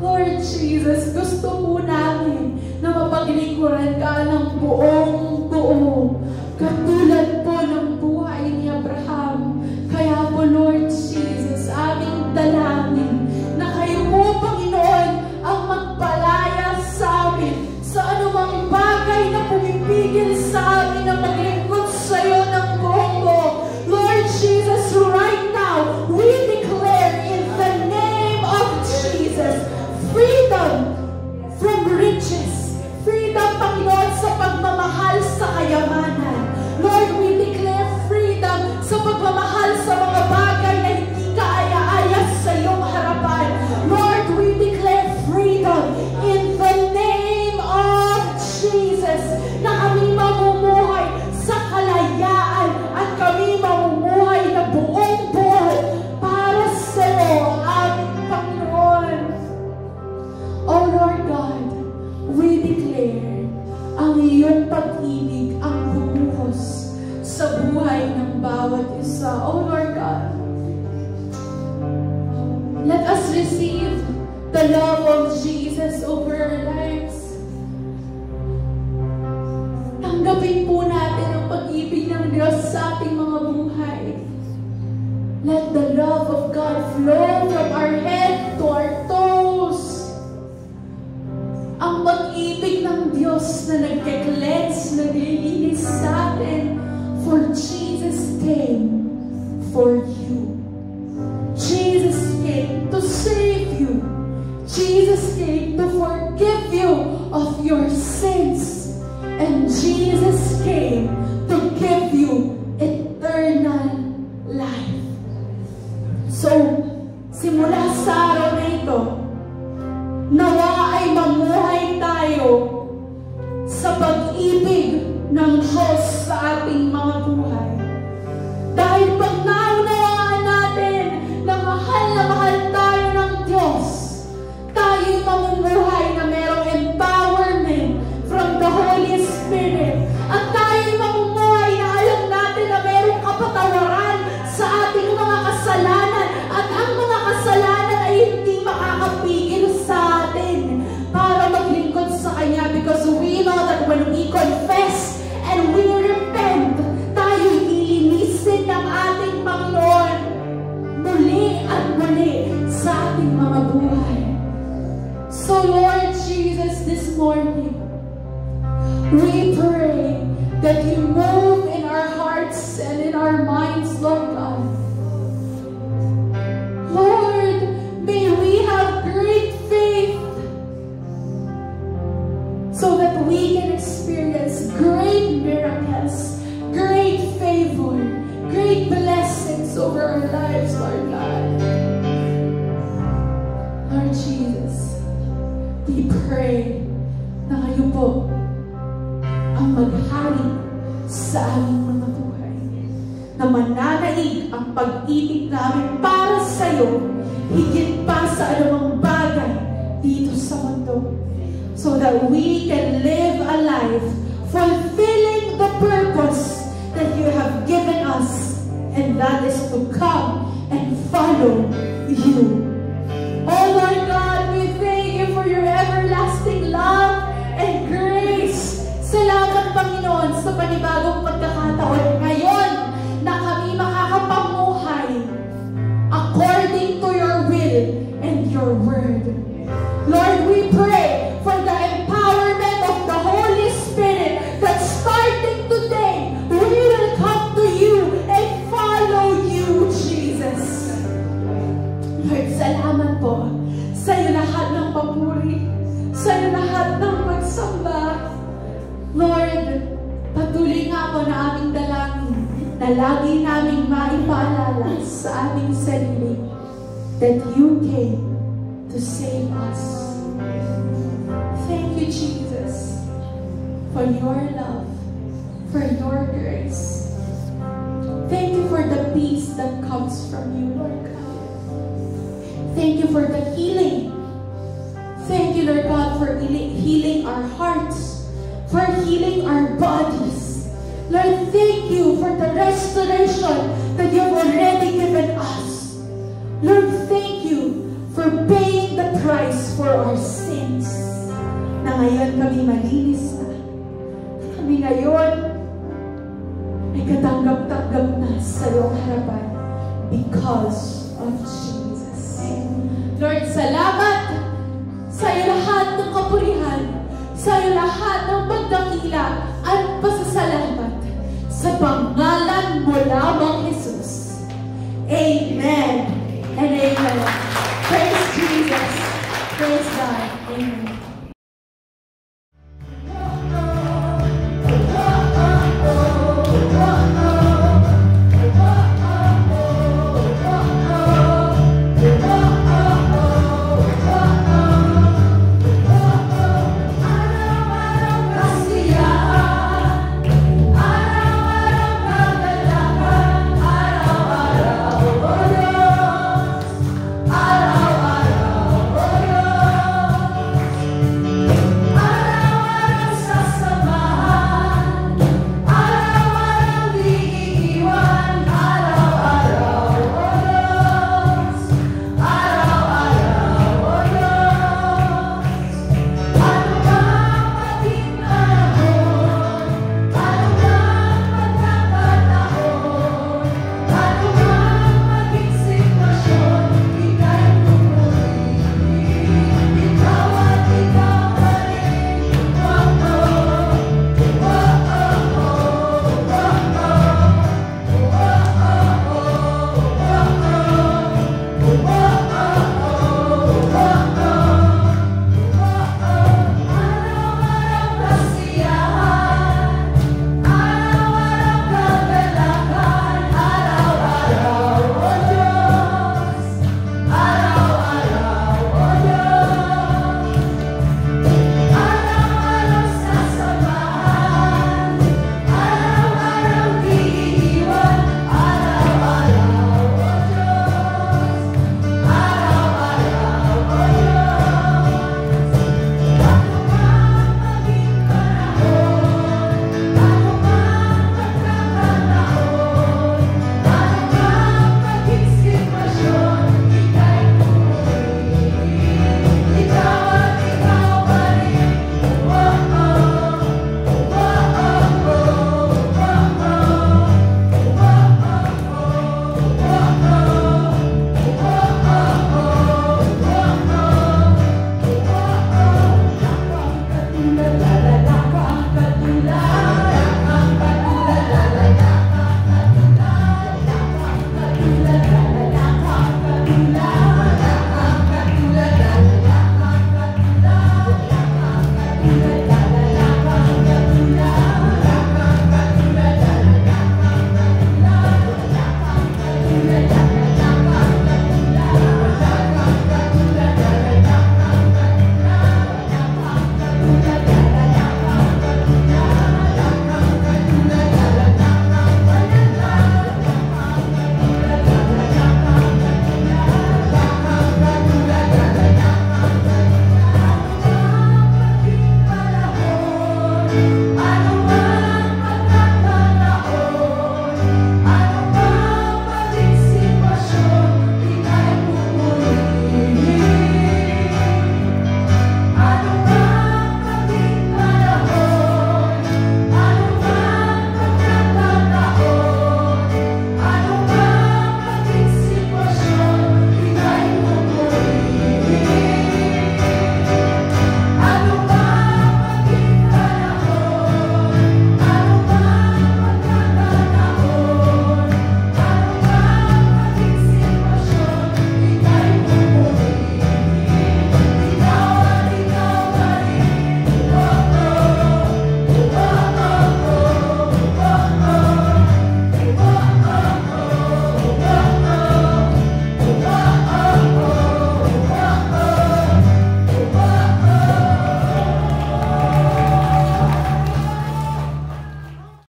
Lord Jesus, gusto po namin na mapaglingkuran ka ng buong buo, katulad po ng buhay ni Abraham. Kaya po, Lord Jesus, aming dalangin na kayo po, Panginoon, ang magpalaya sa amin sa anumang bagay na pumipigil sa amin na maglingkod sa iyo ng buong buo. Lord Jesus, right now, we declare in the name of Jesus, freedom from riches. Freedom, Panginoon, sa pagmamahal sa kayamanan. Lord, we declare freedom sa pagmamahal sa mga bagay na hindi kaaya-aya sa iyong harapan. Lord, we declare freedom in the name Diyos sa ating mga buhay. Let the love of God flow from our head to our toes. Ang pag-ibig ng Diyos na nagke-cleanse, naglilinis sa atin. For Jesus came for you. Jesus came to save you. Jesus came to forgive you of your sins. And Jesus came to give you eternal life. So, simula sa araw na ito, nawa ay mamuhay tayo sa pag-ibig ng Diyos sa ating mga buhay. Dahil pag naunawaan natin na mahal tayo ng Diyos, tayo'y mamumuhay na merong empowerment from the Holy Spirit. At tayo'y mamumuhay na alam natin na merong kapatawaran sa ating mga kasalanan. At ang mga kasalanan ay hindi makakapigil sa atin para maglingkod sa Kanya, because we know that when we confess and we repent, tayo'y nilinisin ng ating Panginoon muli at muli sa ating mga buhay. So Lord Jesus, this morning, we pray that you move in our hearts and in our minds, Lord God. Lord, may we have great faith so that we can experience great miracles, great favor, great blessings over our lives, Lord God. Lord Jesus, we pray na kayo po ang maghari sa aming mga buhay, na mananaig ang pag-ibig namin para sa iyo, higit pa sa anumang bagay dito sa mundo, so that we can live a life fulfilling the purpose that you have given us, and that is to come and follow you. Oh Lord God, we thank you for your everlasting love and grace. Salamat, Panginoon, sa panibagong pagkakataon ngayon na kami makakapamuhay according to your will and your word. Lord, we pray for the empowerment of the Holy Spirit that starting today, we will come to you and follow you, Jesus. Lord, salamat po sa iyo lahat ng papuri, sa iyo lahat ng pagsamba. Lord, patuloy nga po na aming dalangin na lagi naming maipaalala sa aming sarili that you came to save us. Thank you, Jesus, for your love, for your grace. Thank you for the peace that comes from you, Lord God. Thank you for the healing. Thank you, Lord God, for healing our hearts, for healing our bodies. Lord, thank you for the restoration that you've already given us. Lord, thank you for paying the price for our sins. Na ngayon kami malinis na. Kami ngayon ay katanggap-tanggap na sa iyong harapan because of Jesus. Lord, salamat sa iyo lahat ng kapurihan, sa iyo lahat ng pagdakila at pasasalamat sa pangalan mo lamang, Jesus. Amen and amen.